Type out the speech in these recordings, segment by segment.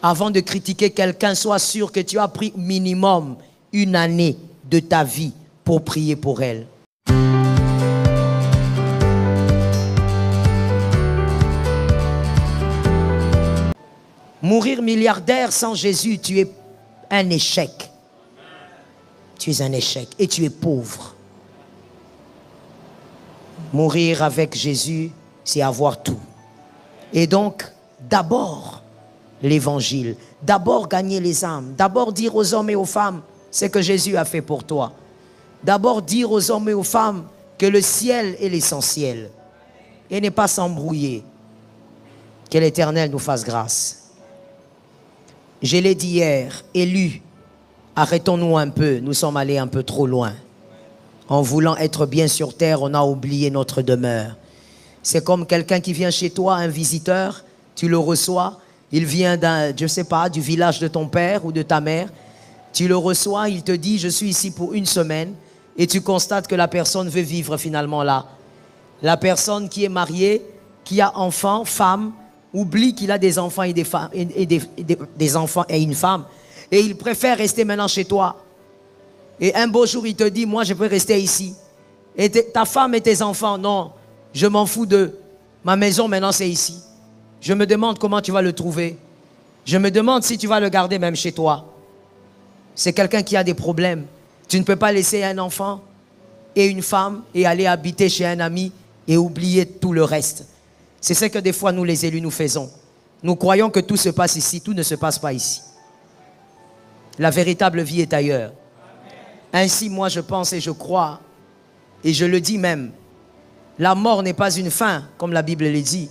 Avant de critiquer quelqu'un, sois sûr que tu as pris minimum 1 année de ta vie pour prier pour elle. Mourir milliardaire sans Jésus, tu es un échec. Tu es un échec et tu es pauvre. Mourir avec Jésus, c'est avoir tout. Et donc, d'abord, l'évangile. D'abord, gagner les âmes. D'abord, dire aux hommes et aux femmes ce que Jésus a fait pour toi. D'abord, dire aux hommes et aux femmes que le ciel est l'essentiel. Et ne pas s'embrouiller. Que l'Éternel nous fasse grâce. Je l'ai dit hier, élu, arrêtons-nous un peu, nous sommes allés un peu trop loin. En voulant être bien sur terre, on a oublié notre demeure. C'est comme quelqu'un qui vient chez toi, un visiteur, tu le reçois, il vient d'un, je sais pas, du village de ton père ou de ta mère. Tu le reçois, il te dit, je suis ici pour 1 semaine, et tu constates que la personne veut vivre finalement là. La personne qui est mariée, qui a enfant, femme, oublie qu'il a des enfants et des femmes, des enfants et une femme. Et il préfère rester maintenant chez toi. Et un beau jour, il te dit, moi, je peux rester ici. Et ta femme et tes enfants, non, je m'en fous d'eux. Ma maison, maintenant, c'est ici. Je me demande comment tu vas le trouver. Je me demande si tu vas le garder même chez toi. C'est quelqu'un qui a des problèmes. Tu ne peux pas laisser un enfant et une femme et aller habiter chez un ami et oublier tout le reste. C'est ce que des fois, nous, les élus, nous faisons. Nous croyons que tout se passe ici. Tout ne se passe pas ici. La véritable vie est ailleurs. Ainsi, moi, je pense et je crois, et je le dis même, la mort n'est pas une fin, comme la Bible le dit.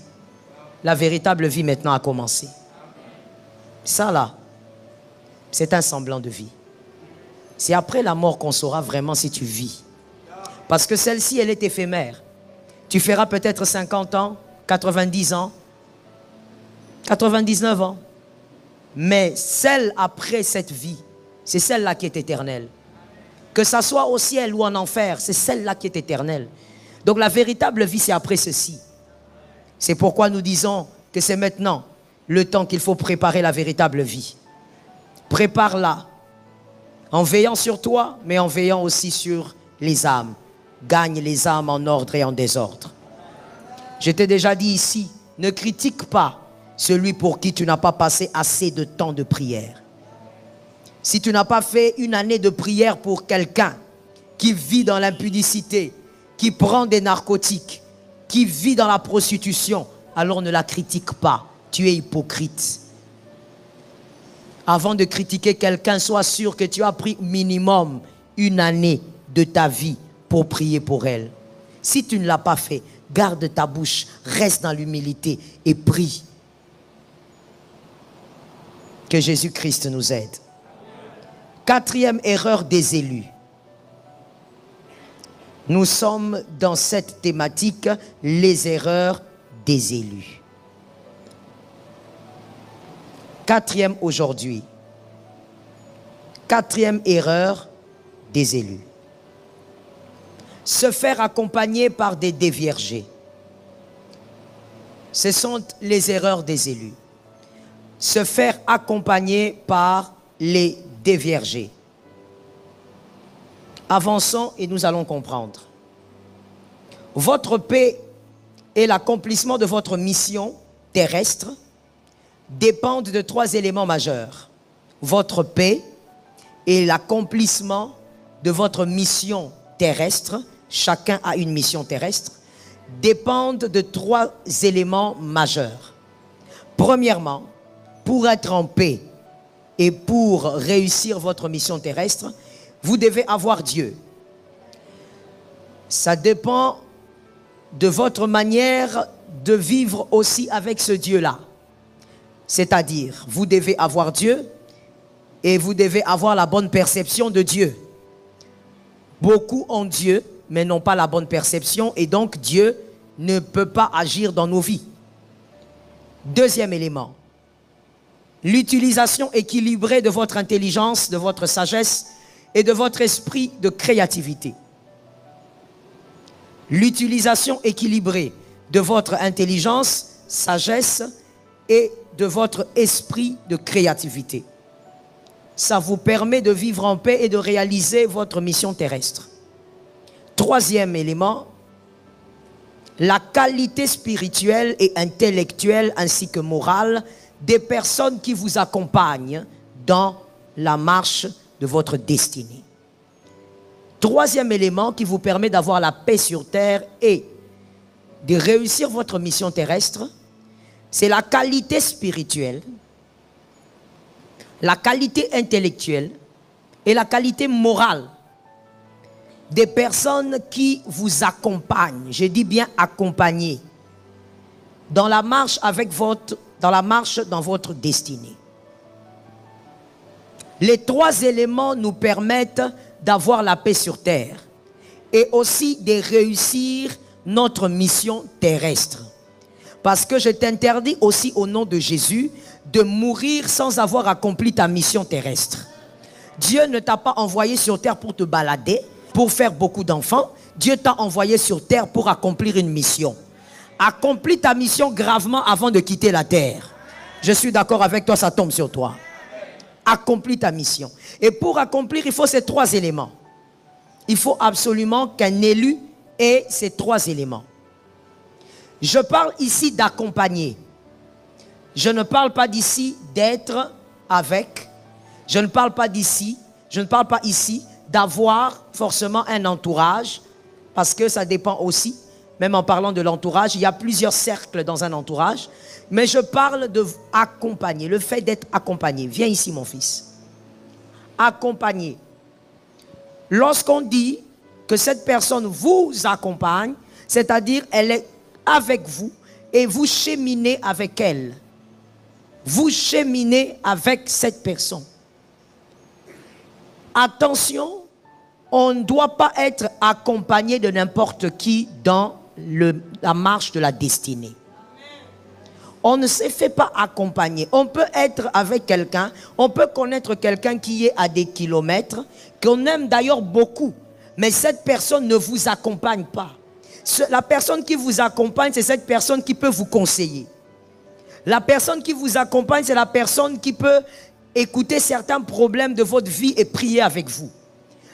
La véritable vie maintenant a commencé. Ça, là, c'est un semblant de vie. C'est après la mort qu'on saura vraiment si tu vis. Parce que celle-ci, elle est éphémère. Tu feras peut-être 50 ans, 90 ans, 99 ans. Mais celle après cette vie, c'est celle-là qui est éternelle. Que ça soit au ciel ou en enfer, c'est celle-là qui est éternelle. Donc la véritable vie, c'est après ceci. C'est pourquoi nous disons que c'est maintenant le temps qu'il faut préparer la véritable vie. Prépare-la en veillant sur toi, mais en veillant aussi sur les âmes. Gagne les âmes en ordre et en désordre. Je t'ai déjà dit ici, ne critique pas celui pour qui tu n'as pas passé assez de temps de prière. Si tu n'as pas fait 1 année de prière pour quelqu'un qui vit dans l'impudicité, qui prend des narcotiques, qui vit dans la prostitution, alors ne la critique pas. Tu es hypocrite. Avant de critiquer quelqu'un, sois sûr que tu as pris minimum 1 année de ta vie pour prier pour elle. Si tu ne l'as pas fait, garde ta bouche, reste dans l'humilité et prie. Que Jésus-Christ nous aide. 4e erreur des élus. Nous sommes dans cette thématique, les erreurs des élus. 4e aujourd'hui. 4e erreur des élus. Se faire accompagner par des déviergés. Ce sont les erreurs des élus. Se faire accompagner par les déviergés. Avançons et nous allons comprendre. Votre paix et l'accomplissement de votre mission terrestre dépendent de 3 éléments majeurs. Votre paix et l'accomplissement de votre mission terrestre, chacun a une mission terrestre, dépendent de 3 éléments majeurs. Premièrement, pour être en paix et pour réussir votre mission terrestre, vous devez avoir Dieu. Ça dépend de votre manière de vivre aussi avec ce Dieu-là. C'est-à-dire, vous devez avoir Dieu et vous devez avoir la bonne perception de Dieu. Beaucoup ont Dieu, mais n'ont pas la bonne perception et donc Dieu ne peut pas agir dans nos vies. 2e élément, l'utilisation équilibrée de votre intelligence, de votre sagesse et de votre esprit de créativité. L'utilisation équilibrée de votre intelligence, sagesse et de votre esprit de créativité. Ça vous permet de vivre en paix et de réaliser votre mission terrestre. Troisième élément, la qualité spirituelle et intellectuelle ainsi que morale des personnes qui vous accompagnent dans la marche de votre destinée. Troisième élément qui vous permet d'avoir la paix sur terre et de réussir votre mission terrestre, c'est la qualité spirituelle, la qualité intellectuelle et la qualité morale des personnes qui vous accompagnent. Je dis bien accompagner dans la marche dans votre destinée. Les trois éléments nous permettent d'avoir la paix sur terre et aussi de réussir notre mission terrestre. Parce que je t'interdis aussi au nom de Jésus de mourir sans avoir accompli ta mission terrestre. Dieu ne t'a pas envoyé sur terre pour te balader, pour faire beaucoup d'enfants. Dieu t'a envoyé sur terre pour accomplir une mission. Accomplis ta mission gravement avant de quitter la terre. Je suis d'accord avec toi, ça tombe sur toi. Accomplis ta mission. Et pour accomplir, il faut ces trois éléments. Il faut absolument qu'un élu ait ces trois éléments. Je parle ici d'accompagner. Je ne parle pas d'ici d'être avec. Je ne parle pas d'ici. Je ne parle pas ici d'avoir forcément un entourage. Parce que ça dépend aussi. Même en parlant de l'entourage, il y a plusieurs cercles dans un entourage. Mais je parle d'accompagner. Le fait d'être accompagné. Viens ici mon fils. Accompagner. Lorsqu'on dit que cette personne vous accompagne, c'est-à-dire elle est avec vous et vous cheminez avec elle. Vous cheminez avec cette personne. Attention, on ne doit pas être accompagné de n'importe qui dans la marche de la destinée. On ne se fait pas accompagner. On peut être avec quelqu'un, on peut connaître quelqu'un qui est à des kilomètres, qu'on aime d'ailleurs beaucoup, mais cette personne ne vous accompagne pas. La personne qui vous accompagne, c'est cette personne qui peut vous conseiller. La personne qui vous accompagne, c'est la personne qui peut écouter certains problèmes de votre vie et prier avec vous.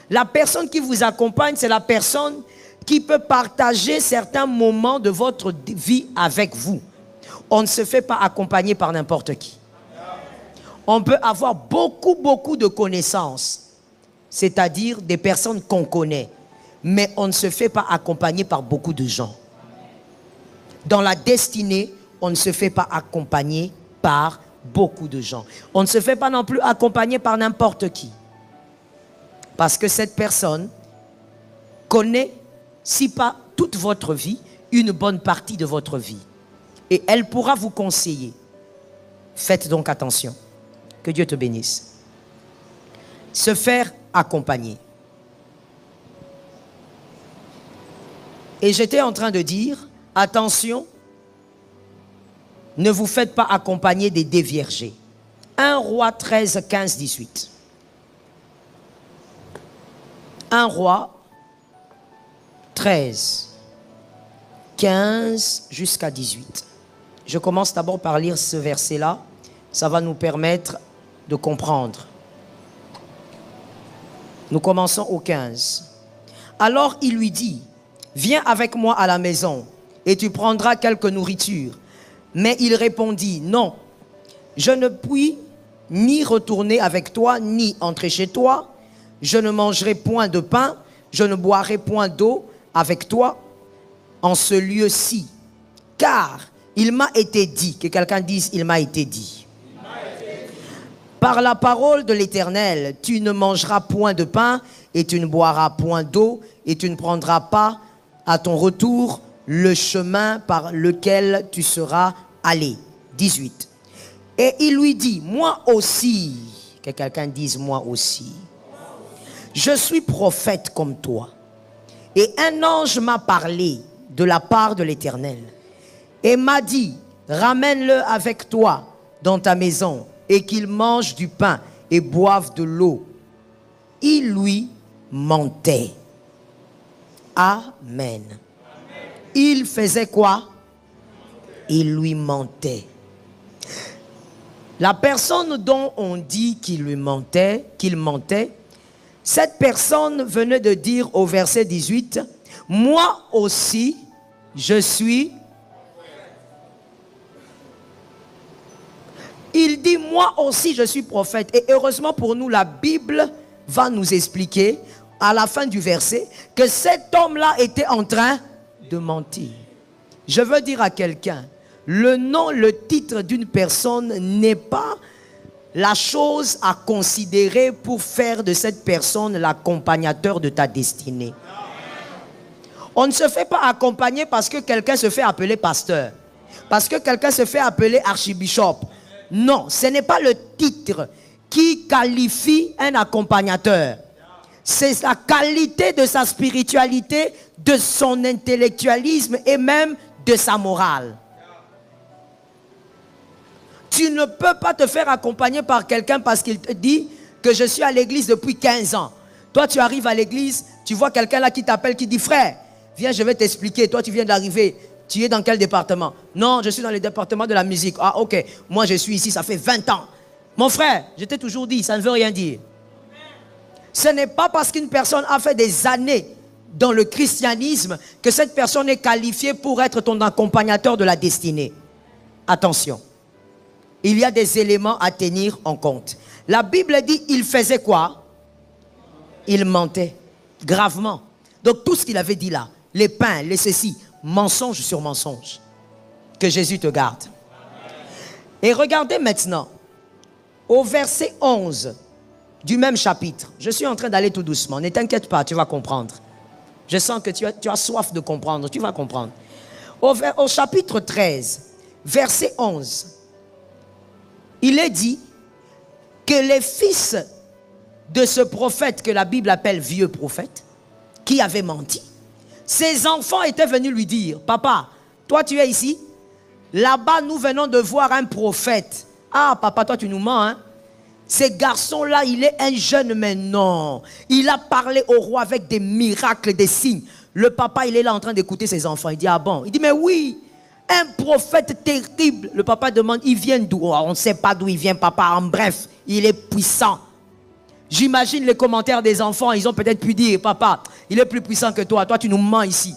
La personne qui vous accompagne, c'est la personne qui peut partager certains moments de votre vie avec vous. On ne se fait pas accompagner par n'importe qui. On peut avoir beaucoup de connaissances, c'est-à-dire des personnes qu'on connaît, mais on ne se fait pas accompagner par beaucoup de gens. Dans la destinée, on ne se fait pas accompagner par beaucoup de gens. On ne se fait pas non plus accompagner par n'importe qui. Parce que cette personne connaît, si pas toute votre vie, une bonne partie de votre vie. Et elle pourra vous conseiller. Faites donc attention. Que Dieu te bénisse. Se faire accompagner. Et j'étais en train de dire, attention, ne vous faites pas accompagner des déviergés. 1 Roi 13, 15, 18. 1 Roi 13, 15 jusqu'à 18. Je commence d'abord par lire ce verset-là. Ça va nous permettre de comprendre. Nous commençons au 15. Alors il lui dit, viens avec moi à la maison et tu prendras quelque nourriture. Mais il répondit, non, je ne puis ni retourner avec toi, ni entrer chez toi. Je ne mangerai point de pain, je ne boirai point d'eau avec toi en ce lieu-ci. Car il m'a été dit, que quelqu'un dise, il m'a été dit. Par la parole de l'Éternel, tu ne mangeras point de pain et tu ne boiras point d'eau et tu ne prendras pas à ton retour le chemin par lequel tu seras allé. 18. Et il lui dit, moi aussi, que quelqu'un dise moi aussi, je suis prophète comme toi. Et un ange m'a parlé de la part de l'Éternel et m'a dit, ramène-le avec toi dans ta maison et qu'il mange du pain et boive de l'eau. Il lui mentait. Amen. Il faisait quoi? Il lui mentait. La personne dont on dit qu'il mentait, cette personne venait de dire au verset 18, « Moi aussi, je suis... » Il dit, « Moi aussi, je suis prophète. » Et heureusement pour nous, la Bible va nous expliquer, à la fin du verset, que cet homme-là était en train de mentir. Je veux dire à quelqu'un, le nom, le titre d'une personne n'est pas la chose à considérer pour faire de cette personne l'accompagnateur de ta destinée. On ne se fait pas accompagner parce que quelqu'un se fait appeler pasteur, parce que quelqu'un se fait appeler archibishop. Non, ce n'est pas le titre qui qualifie un accompagnateur. C'est la qualité de sa spiritualité, de son intellectualisme et même de sa morale. Tu ne peux pas te faire accompagner par quelqu'un parce qu'il te dit que je suis à l'église depuis 15 ans. Toi, tu arrives à l'église, tu vois quelqu'un là qui t'appelle, qui dit, frère, viens, je vais t'expliquer. Toi, tu viens d'arriver. Tu es dans quel département? Non, je suis dans le département de la musique. Ah, ok. Moi, je suis ici, ça fait 20 ans. Mon frère, je t'ai toujours dit, ça ne veut rien dire. Ce n'est pas parce qu'une personne a fait des années dans le christianisme que cette personne est qualifiée pour être ton accompagnateur de la destinée. Attention. Il y a des éléments à tenir en compte. La Bible dit, il faisait quoi? Il mentait gravement. Donc tout ce qu'il avait dit là, les pains, les ceci, mensonge sur mensonge. Que Jésus te garde. Et regardez maintenant, au verset 11 du même chapitre. Je suis en train d'aller tout doucement. Ne t'inquiète pas, tu vas comprendre. Je sens que tu as soif de comprendre. Tu vas comprendre. Au chapitre 13, verset 11. Il est dit que les fils de ce prophète que la Bible appelle vieux prophète, qui avait menti, ses enfants étaient venus lui dire, « Papa, toi tu es ici, là-bas nous venons de voir un prophète. Ah papa, toi tu nous mens, hein? Ce garçon-là, il est un jeune, mais non. Il a parlé au roi avec des miracles, des signes. » Le papa, il est là en train d'écouter ses enfants. Il dit, « Ah bon? » Il dit, « Mais oui. Un prophète terrible. » Le papa demande, il vient d'où? Oh, on ne sait pas d'où il vient, papa. En bref, il est puissant. J'imagine les commentaires des enfants. Ils ont peut-être pu dire, papa, il est plus puissant que toi. Toi, tu nous mens ici.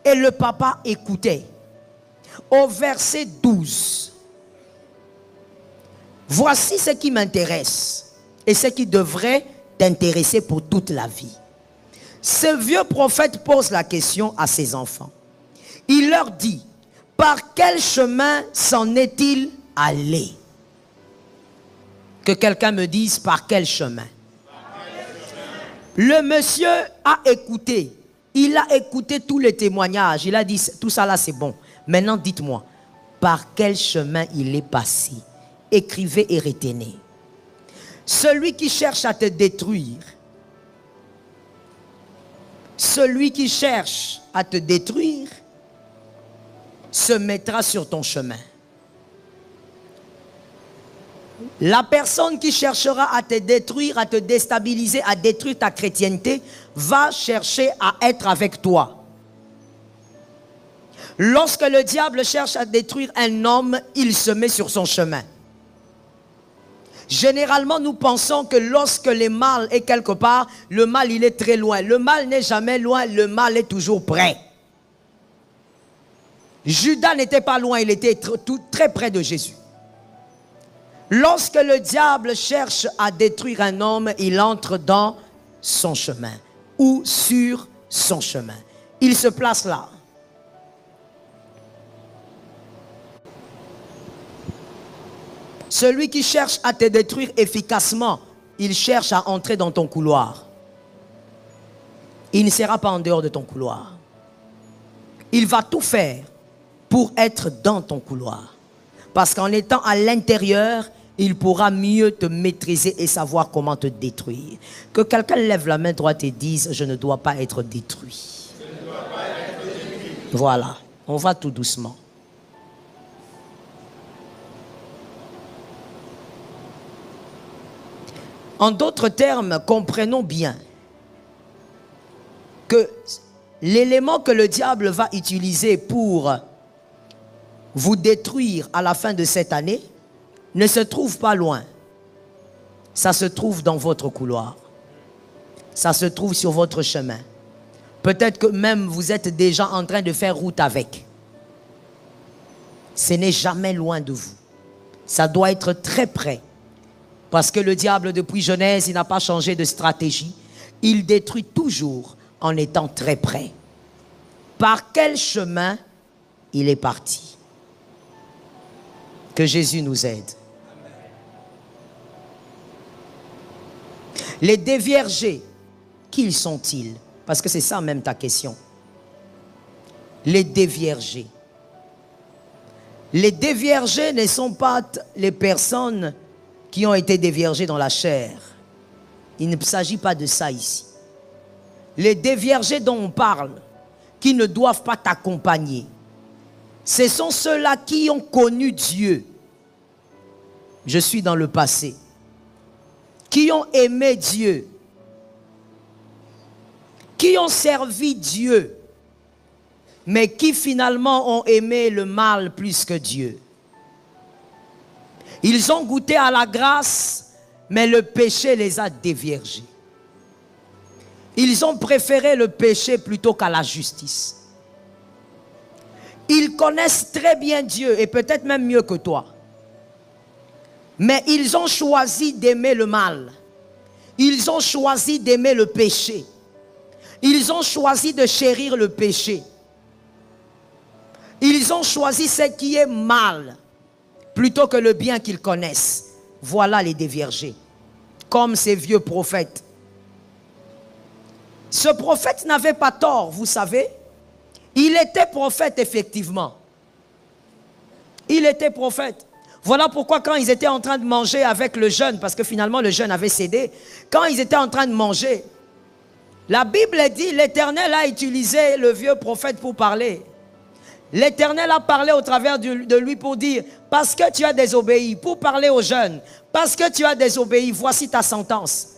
Et le papa écoutait. Au verset 12. Voici ce qui m'intéresse et ce qui devrait t'intéresser pour toute la vie. Ce vieux prophète pose la question à ses enfants. Il leur dit, par quel chemin s'en est-il allé? Que quelqu'un me dise par quel chemin. Le monsieur a écouté. Il a écouté tous les témoignages. Il a dit, tout ça là c'est bon. Maintenant dites-moi, par quel chemin il est passé? Écrivez et retenez. Celui qui cherche à te détruire, celui qui cherche à te détruire, se mettra sur ton chemin. La personne qui cherchera à te détruire, à te déstabiliser, à détruire ta chrétienté, va chercher à être avec toi. Lorsque le diable cherche à détruire un homme, il se met sur son chemin. Généralement, nous pensons que lorsque le mal est quelque part, le mal il est très loin. Le mal n'est jamais loin, le mal est toujours près. Judas n'était pas loin, il était très près de Jésus. Lorsque le diable cherche à détruire un homme, il entre dans son chemin ou sur son chemin. Il se place là. Celui qui cherche à te détruire efficacement, il cherche à entrer dans ton couloir. Il ne sera pas en dehors de ton couloir. Il va tout faire pour être dans ton couloir. Parce qu'en étant à l'intérieur, il pourra mieux te maîtriser et savoir comment te détruire. Que quelqu'un lève la main droite et dise, je ne dois pas être détruit. Voilà, on va tout doucement. En d'autres termes, comprenons bien que l'élément que le diable va utiliser pour vous détruire à la fin de cette année ne se trouve pas loin. Ça se trouve dans votre couloir. Ça se trouve sur votre chemin. Peut-être que même vous êtes déjà en train de faire route avec. Ce n'est jamais loin de vous. Ça doit être très près. Parce que le diable, depuis Genèse, il n'a pas changé de stratégie. Il détruit toujours en étant très près. Par quel chemin il est parti? Que Jésus nous aide. Les déviergés, qui sont-ils? Parce que c'est ça même ta question. Les déviergés. Les déviergés ne sont pas les personnes qui ont été déviergées dans la chair. Il ne s'agit pas de ça ici. Les déviergés dont on parle, qui ne doivent pas t'accompagner, ce sont ceux-là qui ont connu Dieu. Je suis dans le passé. Qui ont aimé Dieu. Qui ont servi Dieu. Mais qui finalement ont aimé le mal plus que Dieu. Ils ont goûté à la grâce, mais le péché les a déviergés. Ils ont préféré le péché plutôt qu'à la justice. Ils connaissent très bien Dieu et peut-être même mieux que toi. Mais ils ont choisi d'aimer le mal. Ils ont choisi d'aimer le péché. Ils ont choisi de chérir le péché. Ils ont choisi ce qui est mal plutôt que le bien qu'ils connaissent. Voilà les déviergés. Comme ces vieux prophètes. Ce prophète n'avait pas tort, vous savez. Il était prophète effectivement. Il était prophète. Voilà pourquoi quand ils étaient en train de manger avec le jeûne, parce que finalement le jeûne avait cédé, quand ils étaient en train de manger, la Bible dit, l'Éternel a utilisé le vieux prophète pour parler. L'Éternel a parlé au travers de lui pour dire, parce que tu as désobéi, pour parler aux jeunes, parce que tu as désobéi, voici ta sentence.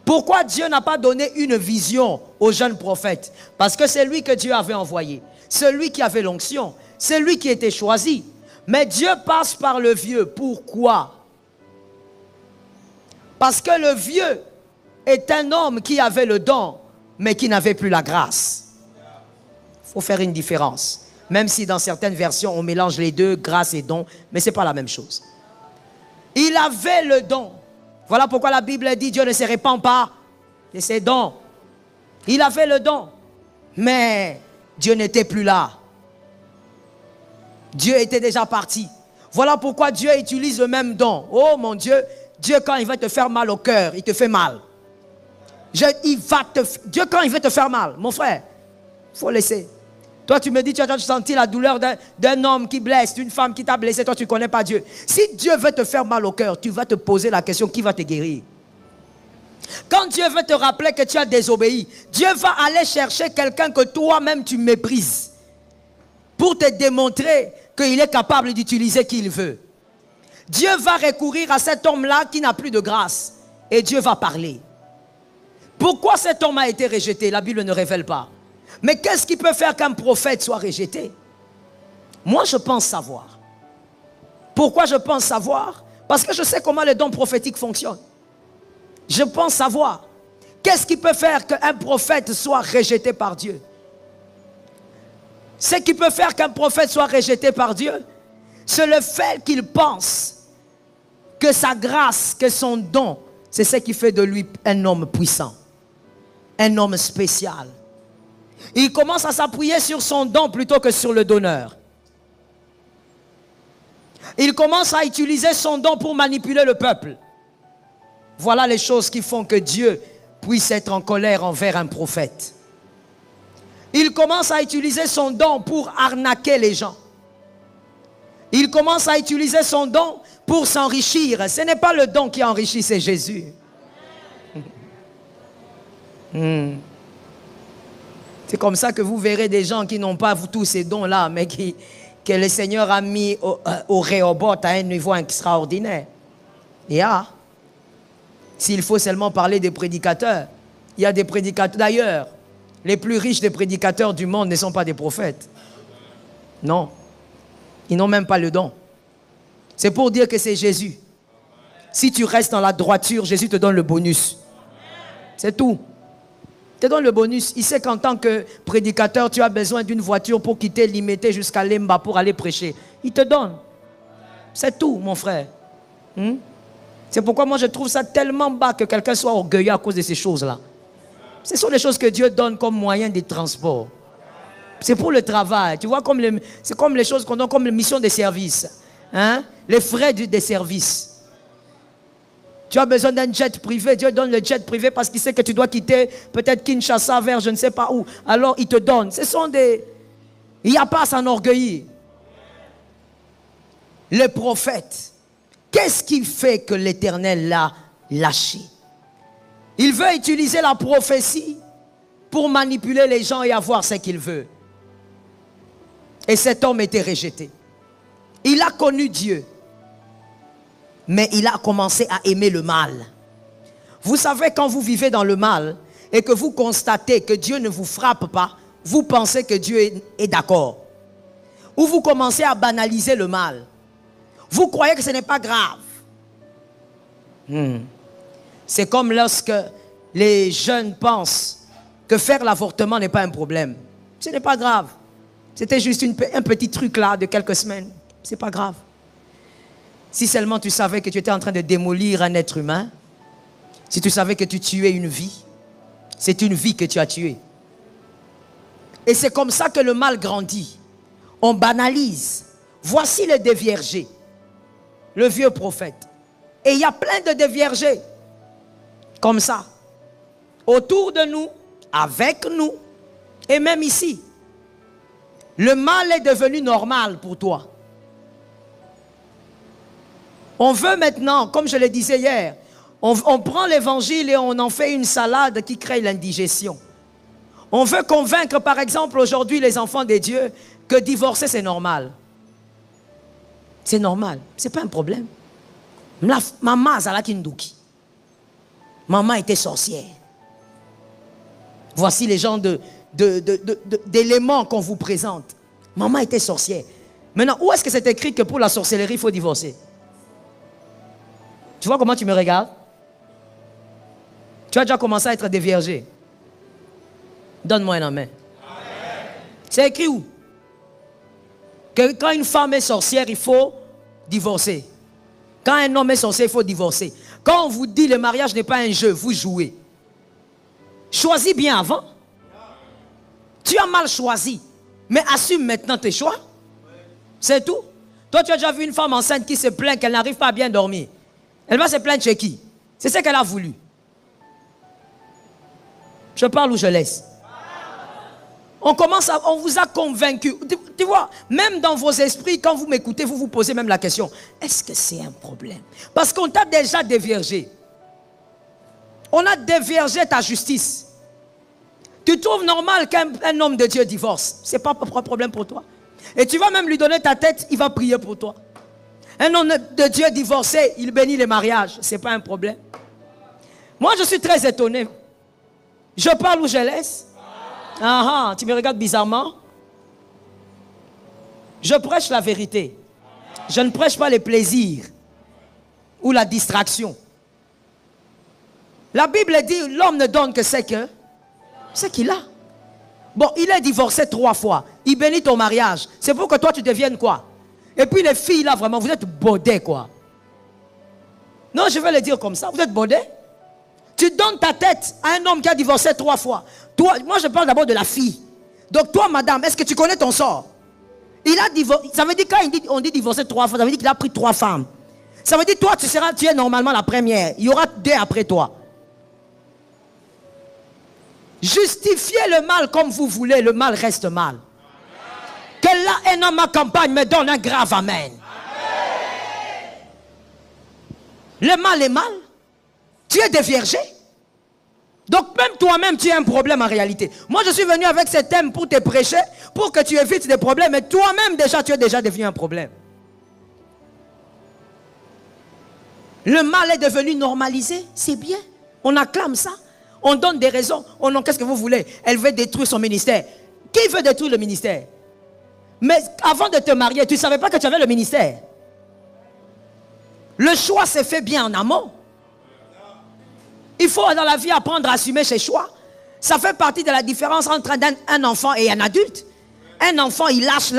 Pourquoi Dieu n'a pas donné une vision au jeune prophète? Parce que c'est lui que Dieu avait envoyé, celui qui avait l'onction, c'est lui qui était choisi. Mais Dieu passe par le vieux. Pourquoi? Parce que le vieux est un homme qui avait le don, mais qui n'avait plus la grâce. Il faut faire une différence. Même si dans certaines versions, on mélange les deux, grâce et don, mais ce n'est pas la même chose. Il avait le don. Voilà pourquoi la Bible dit, Dieu ne se répand pas de ses dons. Il avait le don, mais Dieu n'était plus là. Dieu était déjà parti. Voilà pourquoi Dieu utilise le même don. Oh mon Dieu, Dieu quand il va te faire mal au cœur, il te fait mal. Dieu quand il veut te faire mal, mon frère, il faut laisser. Toi tu me dis, tu as senti la douleur d'un homme qui blesse, d'une femme qui t'a blessé, toi tu ne connais pas Dieu. Si Dieu veut te faire mal au cœur, tu vas te poser la question, qui va te guérir? Quand Dieu veut te rappeler que tu as désobéi, Dieu va aller chercher quelqu'un que toi-même tu méprises pour te démontrer qu'il est capable d'utiliser qui il veut. Dieu va recourir à cet homme-là qui n'a plus de grâce. Et Dieu va parler. Pourquoi cet homme a été rejeté? La Bible ne révèle pas. Mais qu'est-ce qui peut faire qu'un prophète soit rejeté? Moi, je pense savoir. Pourquoi je pense savoir? Parce que je sais comment les dons prophétiques fonctionnent. Je pense savoir. Qu'est-ce qui peut faire qu'un prophète soit rejeté par Dieu? Ce qui peut faire qu'un prophète soit rejeté par Dieu, c'est le fait qu'il pense que sa grâce, que son don, c'est ce qui fait de lui un homme puissant, un homme spécial. Il commence à s'appuyer sur son don plutôt que sur le donneur. Il commence à utiliser son don pour manipuler le peuple. Voilà les choses qui font que Dieu puisse être en colère envers un prophète. Il commence à utiliser son don pour arnaquer les gens. Il commence à utiliser son don pour s'enrichir. Ce n'est pas le don qui enrichit, c'est Jésus. C'est comme ça que vous verrez des gens qui n'ont pas tous ces dons-là, mais que le Seigneur a mis au Rehoboth à un niveau extraordinaire. S'il faut seulement parler des prédicateurs, il y a des prédicateurs. D'ailleurs, les plus riches des prédicateurs du monde ne sont pas des prophètes. Non. Ils n'ont même pas le don. C'est pour dire que c'est Jésus. Si tu restes dans la droiture, Jésus te donne le bonus. C'est tout. Il te donne le bonus. Il sait qu'en tant que prédicateur, tu as besoin d'une voiture pour quitter Limité jusqu'à Lemba pour aller prêcher. Il te donne. C'est tout, mon frère. C'est pourquoi moi je trouve ça tellement bas que quelqu'un soit orgueilleux à cause de ces choses-là. Ce sont les choses que Dieu donne comme moyen de transport. C'est pour le travail. Tu vois, c'est comme les choses qu'on donne comme mission de service. Hein? Les frais des services. Tu as besoin d'un jet privé. Dieu donne le jet privé parce qu'il sait que tu dois quitter peut-être Kinshasa vers je ne sais pas où. Alors il te donne. Ce sont des... Il n'y a pas à s'enorgueillir. Le prophète, qu'est-ce qui fait que l'Éternel l'a lâché? Il veut utiliser la prophétie pour manipuler les gens et avoir ce qu'il veut. Et cet homme était rejeté. Il a connu Dieu. Mais il a commencé à aimer le mal. Vous savez, quand vous vivez dans le mal et que vous constatez que Dieu ne vous frappe pas, vous pensez que Dieu est d'accord. Ou vous commencez à banaliser le mal. Vous croyez que ce n'est pas grave. C'est comme lorsque les jeunes pensent que faire l'avortement n'est pas un problème. Ce n'est pas grave. C'était juste un petit truc là de quelques semaines. Ce n'est pas grave. Si seulement tu savais que tu étais en train de démolir un être humain, si tu savais que tu tuais une vie, c'est une vie que tu as tuée. Et c'est comme ça que le mal grandit. On banalise. Voici le déviergé, le vieux prophète. Et il y a plein de déviergés, comme ça, autour de nous, avec nous, et même ici. Le mal est devenu normal pour toi. On veut maintenant, comme je le disais hier, on prend l'évangile et on en fait une salade qui crée l'indigestion. On veut convaincre, par exemple, aujourd'hui les enfants de Dieu que divorcer c'est normal. C'est normal, ce n'est pas un problème. Maman Zalakinduki. Maman était sorcière. Voici les genres d'éléments qu'on vous présente. Maman était sorcière. Maintenant, où est-ce que c'est écrit que pour la sorcellerie, il faut divorcer? Tu vois comment tu me regardes? Tu as déjà commencé à être déviergé. Donne-moi un amen. C'est écrit où? Que quand une femme est sorcière, il faut divorcer. Quand un homme est sorcier, il faut divorcer. Quand on vous dit le mariage n'est pas un jeu, vous jouez. Choisis bien avant. Tu as mal choisi. Mais assume maintenant tes choix. C'est tout. Toi, tu as déjà vu une femme enceinte qui se plaint qu'elle n'arrive pas à bien dormir. Elle va se plaindre chez qui? C'est ce qu'elle a voulu. Je parle ou je laisse? On vous a convaincu. Tu vois, même dans vos esprits, quand vous m'écoutez, vous vous posez même la question, est-ce que c'est un problème? Parce qu'on t'a déjà déviergé. On a déviergé ta justice. Tu trouves normal qu'un homme de Dieu divorce? Ce n'est pas un problème pour toi. Et tu vas même lui donner ta tête, il va prier pour toi. Un homme de Dieu divorcé, il bénit les mariages. Ce n'est pas un problème. Moi, je suis très étonné. Je parle ou je laisse? Ah ah, tu me regardes bizarrement? Je prêche la vérité. Je ne prêche pas les plaisirs ou la distraction. La Bible dit, l'homme ne donne que ce qu'il a. Bon, il est divorcé 3 fois. Il bénit ton mariage. C'est pour que toi, tu deviennes quoi? Et puis les filles, là, vraiment, vous êtes baudés, quoi. Non, je vais le dire comme ça. Vous êtes baudés. Tu donnes ta tête à un homme qui a divorcé 3 fois. Toi, moi, je parle d'abord de la fille. Donc, toi, madame, est-ce que tu connais ton sort? Il a divorcé. Ça veut dire, quand on dit divorcer 3 fois, ça veut dire qu'il a pris 3 femmes. Ça veut dire, toi, tu es normalement la première. Il y aura 2 après toi. Justifiez le mal comme vous voulez, le mal reste mal. Que la haine à ma campagne me donne un grave amen. Le mal est mal. Tu es déviergé. Donc même toi-même, tu as un problème en réalité. Moi, je suis venu avec ce thème pour te prêcher, pour que tu évites des problèmes. Mais toi-même, déjà, tu es déjà devenu un problème. Le mal est devenu normalisé. C'est bien. On acclame ça. On donne des raisons. Oh non, qu'est-ce que vous voulez? Elle veut détruire son ministère. Qui veut détruire le ministère? Mais avant de te marier, tu ne savais pas que tu avais le ministère. Le choix s'est fait bien en amont. Il faut dans la vie apprendre à assumer ses choix. Ça fait partie de la différence entre un enfant et un adulte. Un enfant, il lâche.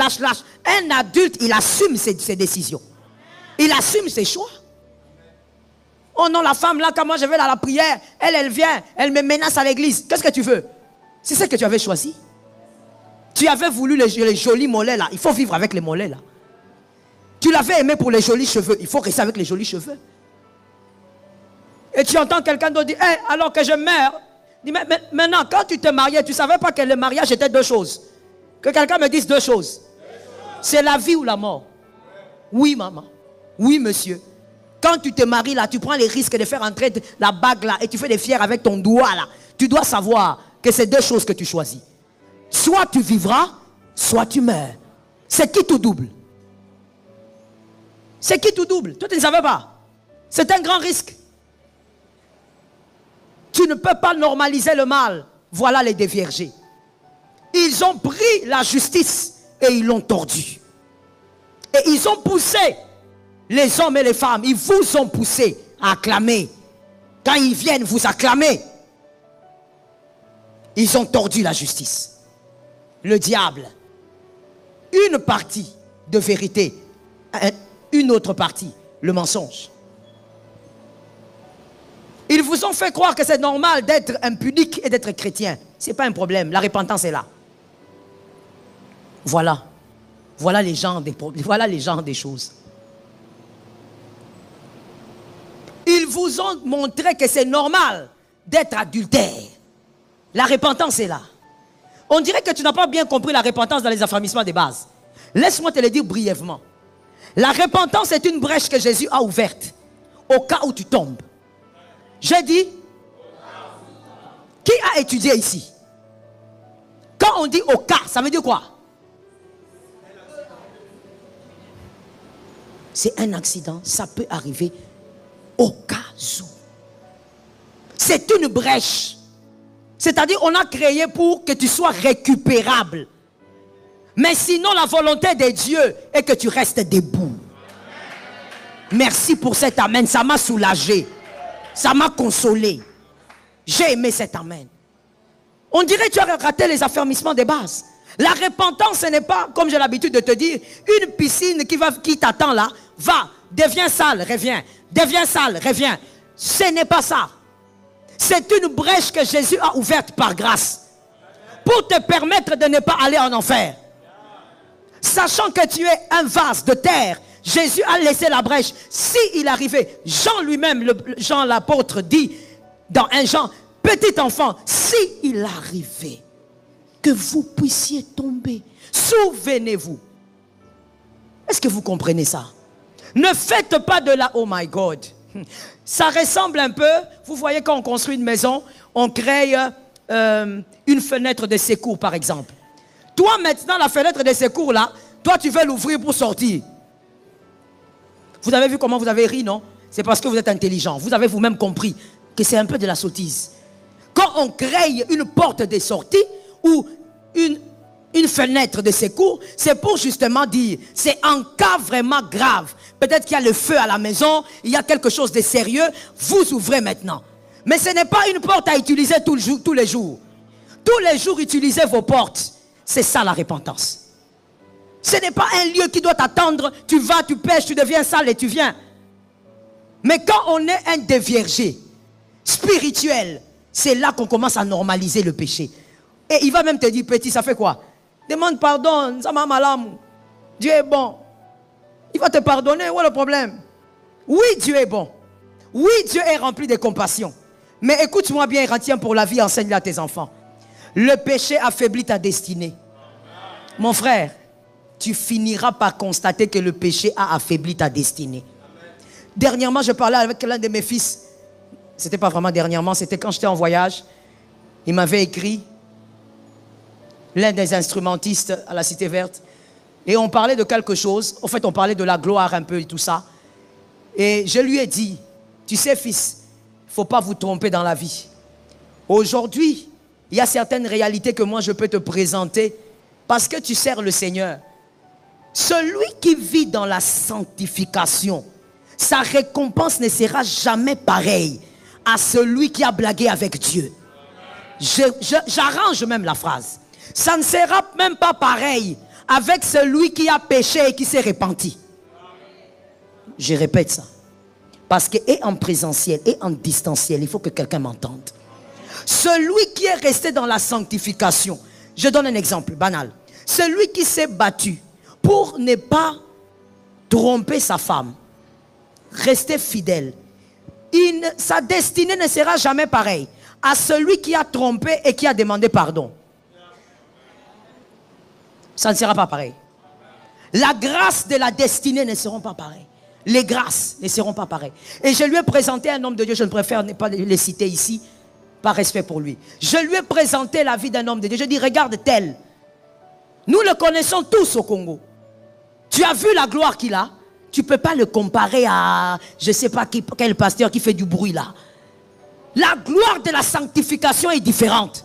Un adulte, il assume ses décisions. Il assume ses choix. Oh non, la femme là, quand moi je vais dans la prière, elle vient, elle me menace à l'église. Qu'est-ce que tu veux? C'est ce que tu avais choisi. Tu avais voulu les jolis mollets là. Il faut vivre avec les mollets là. Tu l'avais aimé pour les jolis cheveux. Il faut rester avec les jolis cheveux. Et tu entends quelqu'un d'autre dire, hey, alors que je meurs. Dis, mais maintenant, quand tu te mariais, tu ne savais pas que le mariage était deux choses. Que quelqu'un me dise deux choses. C'est la vie ou la mort. Oui, maman. Oui, monsieur. Quand tu te maries là, tu prends les risques de faire entrer la bague là et tu fais des fiers avec ton doigt là. Tu dois savoir que c'est deux choses que tu choisis. Soit tu vivras, soit tu meurs. C'est qui tout double? C'est qui tout double? Toi, tu ne savais pas. C'est un grand risque. Tu ne peux pas normaliser le mal. Voilà les déviergés. Ils ont pris la justice et ils l'ont tordue. Et ils ont poussé les hommes et les femmes. Ils vous ont poussé à acclamer. Quand ils viennent vous acclamer, ils ont tordu la justice. Le diable, une partie de vérité, une autre partie, le mensonge. Ils vous ont fait croire que c'est normal d'être impudique et d'être chrétien. Ce n'est pas un problème, la repentance est là. Voilà. Voilà les genres des choses. Ils vous ont montré que c'est normal d'être adultère. La repentance est là. On dirait que tu n'as pas bien compris la repentance dans les affermissements des bases. Laisse-moi te le dire brièvement. La repentance est une brèche que Jésus a ouverte au cas où tu tombes. J'ai dit, qui a étudié ici? Quand on dit au cas, ça veut dire quoi? C'est un accident, ça peut arriver au cas où. C'est une brèche. C'est-à-dire, on a créé pour que tu sois récupérable. Mais sinon, la volonté de Dieu est que tu restes debout. Merci pour cet amen, ça m'a soulagé. Ça m'a consolé. J'ai aimé cet amen. On dirait que tu as raté les affermissements des bases. La repentance, ce n'est pas, comme j'ai l'habitude de te dire, une piscine qui t'attend là. Va, deviens sale, reviens. Deviens sale, reviens. Ce n'est pas ça. C'est une brèche que Jésus a ouverte par grâce. Pour te permettre de ne pas aller en enfer. Sachant que tu es un vase de terre, Jésus a laissé la brèche. S'il arrivait, Jean lui-même, Jean l'apôtre dit dans 1 Jean, petit enfant, s'il arrivait que vous puissiez tomber, souvenez-vous. Est-ce que vous comprenez ça? Ne faites pas de la... Oh my God. Ça ressemble un peu, vous voyez quand on construit une maison, on crée une fenêtre de secours par exemple. Toi maintenant, la fenêtre de secours là, toi tu veux l'ouvrir pour sortir. Vous avez vu comment vous avez ri, non? C'est parce que vous êtes intelligent. Vous avez vous-même compris que c'est un peu de la sottise. Quand on crée une porte de sortie ou une fenêtre de secours, c'est pour justement dire, c'est en cas vraiment grave. Peut-être qu'il y a le feu à la maison, il y a quelque chose de sérieux, vous ouvrez maintenant. Mais ce n'est pas une porte à utiliser tous les jours. Tous les jours, utilisez vos portes. C'est ça la repentance. Ce n'est pas un lieu qui doit t'attendre. Tu vas, tu pêches, tu deviens sale et tu viens. Mais quand on est un déviergé spirituel, c'est là qu'on commence à normaliser le péché. Et il va même te dire, petit, ça fait quoi? Demande pardon, ça m'a malam. Dieu est bon. Il va te pardonner, où est le problème? Oui, Dieu est bon. Oui, Dieu est rempli de compassion. Mais écoute-moi bien, retiens pour la vie, enseigne-le à tes enfants. Le péché affaiblit ta destinée. Mon frère, tu finiras par constater que le péché a affaibli ta destinée. Dernièrement, je parlais avec l'un de mes fils. C'était pas vraiment dernièrement, c'était quand j'étais en voyage. Il m'avait écrit, l'un des instrumentistes à la Cité Verte. Et on parlait de quelque chose. En fait, on parlait de la gloire un peu et tout ça. Et je lui ai dit, tu sais fils, il ne faut pas vous tromper dans la vie. Aujourd'hui, il y a certaines réalités que moi je peux te présenter parce que tu sers le Seigneur. Celui qui vit dans la sanctification, sa récompense ne sera jamais pareille à celui qui a blagué avec Dieu. J'arrange même la phrase. Ça ne sera même pas pareil avec celui qui a péché et qui s'est repenti. Je répète ça. Parce que et en présentiel et en distanciel, il faut que quelqu'un m'entende. Celui qui est resté dans la sanctification, je donne un exemple banal. Celui qui s'est battu pour ne pas tromper sa femme, rester fidèle, sa destinée ne sera jamais pareille à celui qui a trompé et qui a demandé pardon. Ça ne sera pas pareil. La grâce de la destinée ne seront pas pareilles. Les grâces ne seront pas pareilles. Et je lui ai présenté un homme de Dieu, je ne préfère ne pas les citer ici, par respect pour lui. Je lui ai présenté la vie d'un homme de Dieu. Je dis, regarde tel. Nous le connaissons tous au Congo. Tu as vu la gloire qu'il a? Tu ne peux pas le comparer à, je ne sais pas quel pasteur qui fait du bruit là. La gloire de la sanctification est différente.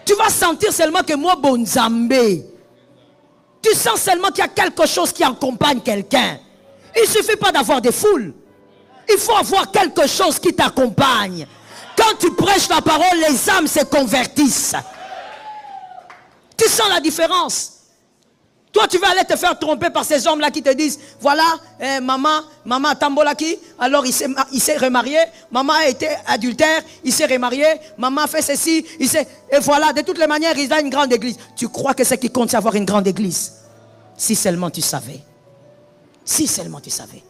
Tu vas sentir seulement que moi, Bonzambé, tu sens seulement qu'il y a quelque chose qui accompagne quelqu'un. Il ne suffit pas d'avoir des foules. Il faut avoir quelque chose qui t'accompagne. Quand tu prêches la parole, les âmes se convertissent. Tu sens la différence. Toi, tu vas aller te faire tromper par ces hommes-là qui te disent, voilà, maman Tambolaki, alors il s'est remarié, maman a été adultère, il s'est remarié, maman a fait ceci, et voilà, de toutes les manières, il a une grande église. Tu crois que ce qui compte, c'est avoir une grande église? Si seulement tu savais. Si seulement tu savais.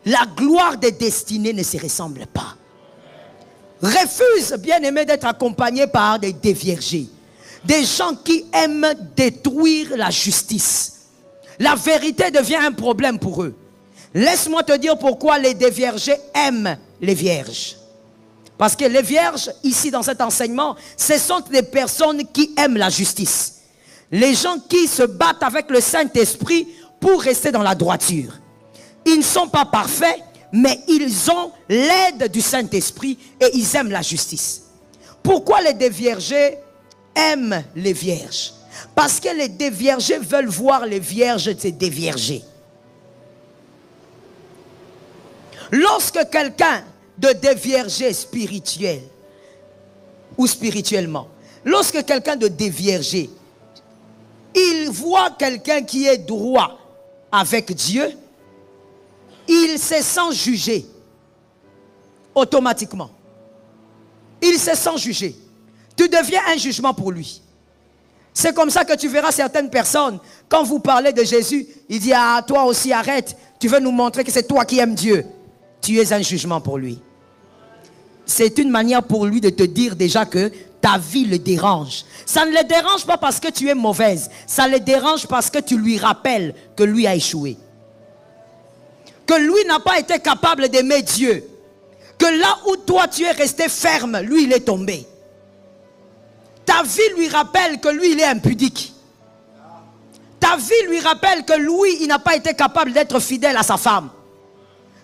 La gloire des destinées ne se ressemble pas. Refuse, bien-aimé, d'être accompagné par des déviergés. Des gens qui aiment détruire la justice. La vérité devient un problème pour eux. Laisse-moi te dire pourquoi les déviergés aiment les vierges. Parce que les vierges, ici dans cet enseignement, ce sont des personnes qui aiment la justice. Les gens qui se battent avec le Saint-Esprit pour rester dans la droiture. Ils ne sont pas parfaits, mais ils ont l'aide du Saint-Esprit et ils aiment la justice. Pourquoi les déviergés aiment les vierges? Parce que les déviergés veulent voir les vierges se dévierger. Lorsque quelqu'un de déviergé spirituel ou spirituellement, lorsque quelqu'un de déviergé, il voit quelqu'un qui est droit avec Dieu, il se sent jugé automatiquement. Il se sent jugé. Tu deviens un jugement pour lui. C'est comme ça que tu verras certaines personnes, quand vous parlez de Jésus, il dit, ah, toi aussi arrête, tu veux nous montrer que c'est toi qui aimes Dieu. Tu es un jugement pour lui. C'est une manière pour lui de te dire déjà que ta vie le dérange. Ça ne le dérange pas parce que tu es mauvaise. Ça le dérange parce que tu lui rappelles que lui a échoué. Que lui n'a pas été capable d'aimer Dieu. Que là où toi tu es resté ferme, lui il est tombé. Ta vie lui rappelle que lui il est impudique. Ta vie lui rappelle que lui il n'a pas été capable d'être fidèle à sa femme.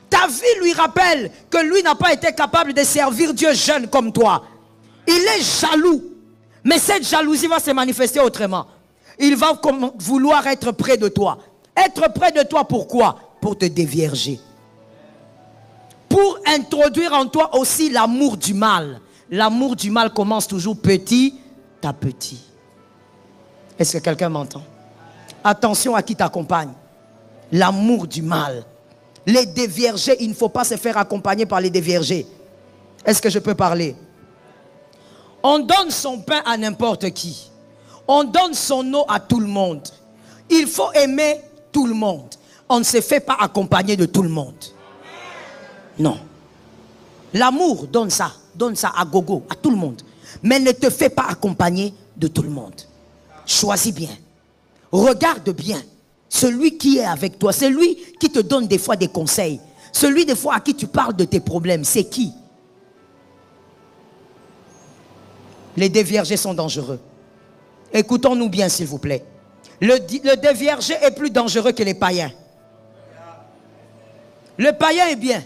Ta vie lui rappelle que lui n'a pas été capable de servir Dieu jeune comme toi. Il est jaloux. Mais cette jalousie va se manifester autrement. Il va vouloir être près de toi. Être près de toi pourquoi? Pour te dévierger. Pour introduire en toi aussi l'amour du mal. L'amour du mal commence toujours petit à petit. Est-ce que quelqu'un m'entend? Attention à qui t'accompagne. L'amour du mal. Les déviergés, il ne faut pas se faire accompagner par les déviergés. Est-ce que je peux parler? On donne son pain à n'importe qui. On donne son eau à tout le monde. Il faut aimer tout le monde. On ne se fait pas accompagner de tout le monde. Non. L'amour, donne ça à gogo, à tout le monde. Mais ne te fais pas accompagner de tout le monde. Choisis bien. Regarde bien. Celui qui est avec toi, celui qui te donne des fois des conseils, celui des fois à qui tu parles de tes problèmes, c'est qui? Les déviergés sont dangereux. Écoutons-nous bien s'il vous plaît. Le déviergé est plus dangereux que les païens. Le païen est bien.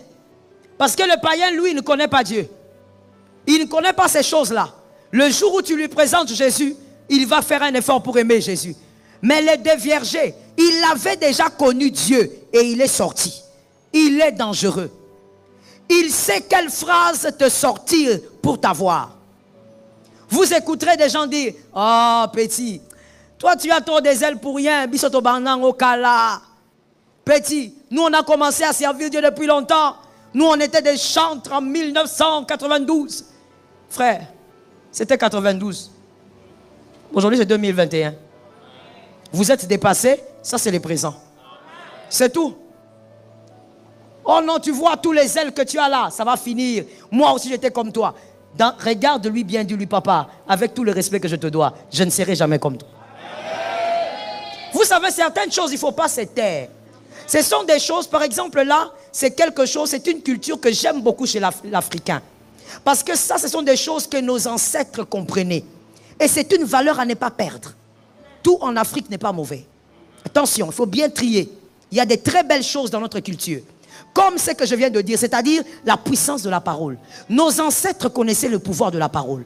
Parce que le païen, lui, ne connaît pas Dieu. Il ne connaît pas ces choses-là. Le jour où tu lui présentes Jésus, il va faire un effort pour aimer Jésus. Mais le déviergé, il avait déjà connu Dieu et il est sorti. il est dangereux. Il sait quelle phrase te sortir pour t'avoir. Vous écouterez des gens dire, oh petit, toi tu as trop des ailes pour rien, bisoto banang au kala. Petit, nous on a commencé à servir Dieu depuis longtemps. Nous on était des chantres en 1992. Frère, c'était 92. Aujourd'hui c'est 2021. Vous êtes dépassés, ça c'est le présent. C'est tout. Oh non, tu vois tous les ailes que tu as là, ça va finir. Moi aussi j'étais comme toi. Regarde-lui bien, dis-lui papa, avec tout le respect que je te dois, je ne serai jamais comme toi. Vous savez, certaines choses, il ne faut pas se taire. Ce sont des choses, par exemple là, c'est quelque chose, c'est une culture que j'aime beaucoup chez l'Africain. Parce que ça, ce sont des choses que nos ancêtres comprenaient. Et c'est une valeur à ne pas perdre. Tout en Afrique n'est pas mauvais. Attention, il faut bien trier. Il y a des très belles choses dans notre culture. Comme ce que je viens de dire, c'est-à-dire la puissance de la parole. Nos ancêtres connaissaient le pouvoir de la parole.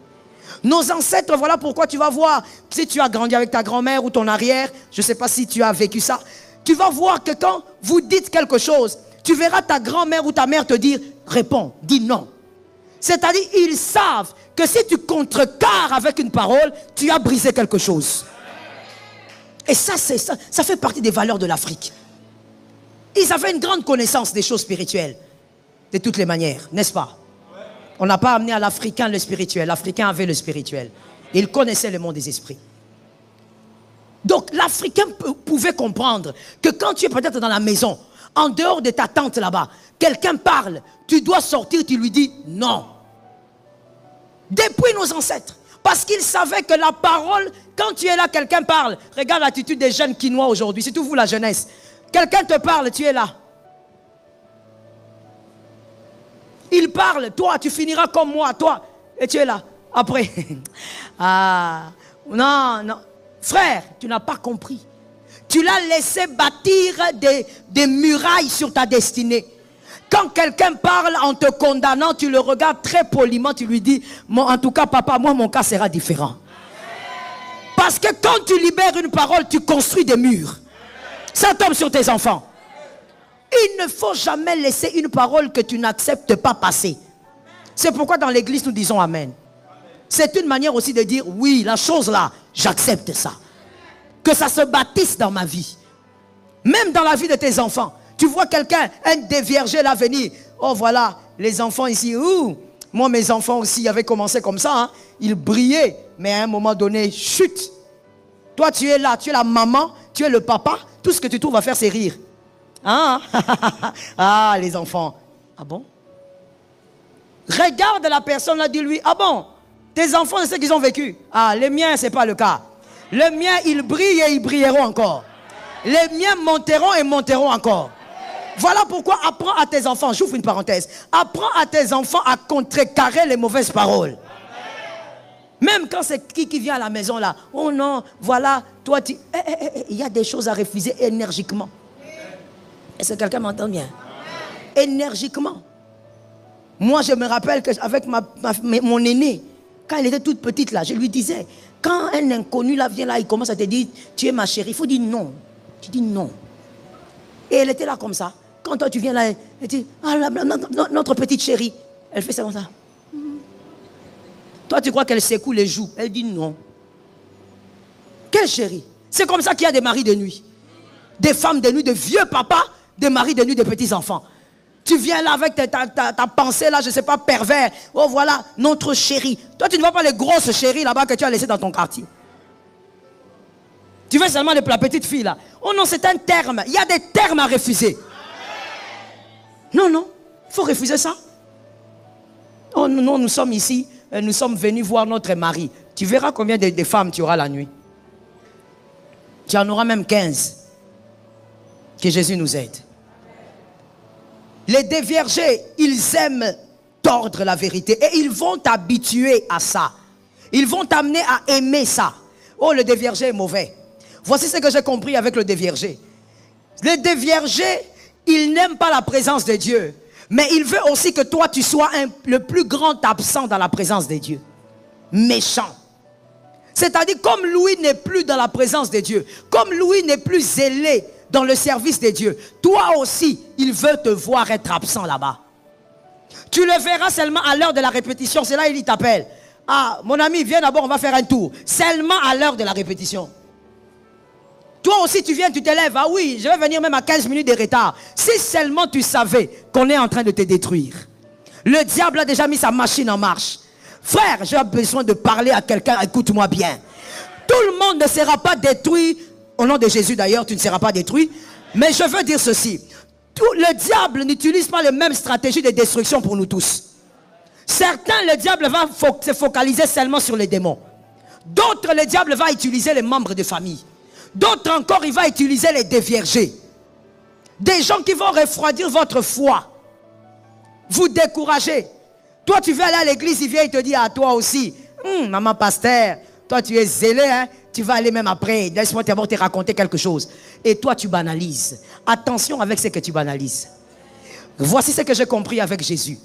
Nos ancêtres, voilà pourquoi tu vas voir, si tu as grandi avec ta grand-mère ou ton arrière, je ne sais pas si tu as vécu ça, tu vas voir que quand vous dites quelque chose, tu verras ta grand-mère ou ta mère te dire, réponds, dis non. C'est-à-dire, ils savent que si tu contrecarres avec une parole, tu as brisé quelque chose. Et ça fait partie des valeurs de l'Afrique. Ils avaient une grande connaissance des choses spirituelles, de toutes les manières, n'est-ce pas? On n'a pas amené à l'Africain le spirituel, l'Africain avait le spirituel. Il connaissait le monde des esprits. Donc l'Africain pouvait comprendre que quand tu es peut-être dans la maison, en dehors de ta tente là-bas, quelqu'un parle, tu dois sortir, tu lui dis non. Depuis nos ancêtres, parce qu'ils savaient que la parole, quand tu es là, quelqu'un parle. Regarde l'attitude des jeunes Quinois aujourd'hui, surtout vous la jeunesse. Quelqu'un te parle, tu es là. Il parle, toi, tu finiras comme moi, toi. Et tu es là. Après, ah, non, non. Frère, tu n'as pas compris. Tu l'as laissé bâtir des murailles sur ta destinée. Quand quelqu'un parle en te condamnant, tu le regardes très poliment, tu lui dis, en tout cas, papa, moi, mon cas sera différent. Parce que quand tu libères une parole, tu construis des murs. Ça tombe sur tes enfants. Il ne faut jamais laisser une parole que tu n'acceptes pas passer. C'est pourquoi dans l'église nous disons Amen. C'est une manière aussi de dire oui, la chose là, j'accepte ça. Que ça se bâtisse dans ma vie. Même dans la vie de tes enfants. Tu vois quelqu'un, un déviergé là venir. Oh voilà, les enfants ici. Moi mes enfants aussi avaient commencé comme ça. Hein. Ils brillaient. Mais à un moment donné, chut. Toi tu es là, tu es la maman, tu es le papa. Tout ce que tu trouves à faire, c'est rire. Hein? Ah, les enfants. Ah bon? Regarde la personne là, dis-lui, ah bon? Tes enfants, c'est ce qu'ils ont vécu. Ah, les miens, ce n'est pas le cas. Les miens, ils brillent et ils brilleront encore. Les miens monteront et monteront encore. Voilà pourquoi apprends à tes enfants, j'ouvre une parenthèse, apprends à tes enfants à contrecarrer les mauvaises paroles. Même quand c'est qui vient à la maison là, oh non, voilà, toi tu... il y a des choses à refuser énergiquement. Est-ce que quelqu'un m'entend bien? Énergiquement. Moi je me rappelle qu'avec mon aîné, quand elle était toute petite là, je lui disais, quand un inconnu là vient là, il commence à te dire, tu es ma chérie, il faut dire non. Tu dis non. Et elle était là comme ça. Quand toi tu viens là, elle dit, ah, notre petite chérie, elle fait ça comme ça. Toi, tu crois qu'elle secoue les joues. Elle dit non. Quelle chérie? C'est comme ça qu'il y a des maris de nuit. Des femmes de nuit, de vieux papas, des maris de nuit, de petits-enfants. Tu viens là avec ta pensée, là, je ne sais pas, pervers. Oh, voilà, notre chérie. Toi, tu ne vois pas les grosses chéries là-bas que tu as laissées dans ton quartier. Tu veux seulement la petite fille là. Oh non, c'est un terme. Il y a des termes à refuser. Non, non, il faut refuser ça. Oh non, nous sommes ici. Nous sommes venus voir notre mari. Tu verras combien de femmes tu auras la nuit. Tu en auras même 15. Que Jésus nous aide. Les déviergés, ils aiment tordre la vérité. Et ils vont t'habituer à ça. Ils vont t'amener à aimer ça. Oh, le déviergé est mauvais. Voici ce que j'ai compris avec le déviergé. Le déviergé, il n'aime pas la présence de Dieu. Mais il veut aussi que toi, tu sois le plus grand absent dans la présence de Dieu. Méchant. C'est-à-dire, comme Louis n'est plus dans la présence de Dieu, comme Louis n'est plus zélé dans le service de Dieu, toi aussi, il veut te voir être absent là-bas. Tu le verras seulement à l'heure de la répétition. C'est là il t'appelle. Ah, mon ami, viens d'abord, on va faire un tour. Seulement à l'heure de la répétition. Toi aussi, tu viens, tu te lèves. Ah oui, je vais venir même à 15 minutes de retard. Si seulement tu savais qu'on est en train de te détruire. Le diable a déjà mis sa machine en marche. Frère, j'ai besoin de parler à quelqu'un. Écoute-moi bien. Tout le monde ne sera pas détruit. Au nom de Jésus d'ailleurs, tu ne seras pas détruit. Mais je veux dire ceci. Le diable n'utilise pas les mêmes stratégies de destruction pour nous tous. Certains, le diable va se focaliser seulement sur les démons. D'autres, le diable va utiliser les membres de famille. D'autres encore, il va utiliser les déviergés. Des gens qui vont refroidir votre foi. Vous décourager. Toi, tu veux aller à l'église, il vient et te dit à toi aussi, maman pasteur, toi tu es zélé, hein? Tu vas aller même après. Laisse-moi d'abord te raconter quelque chose. Et toi, tu banalises. Attention avec ce que tu banalises. Voici ce que j'ai compris avec Jésus.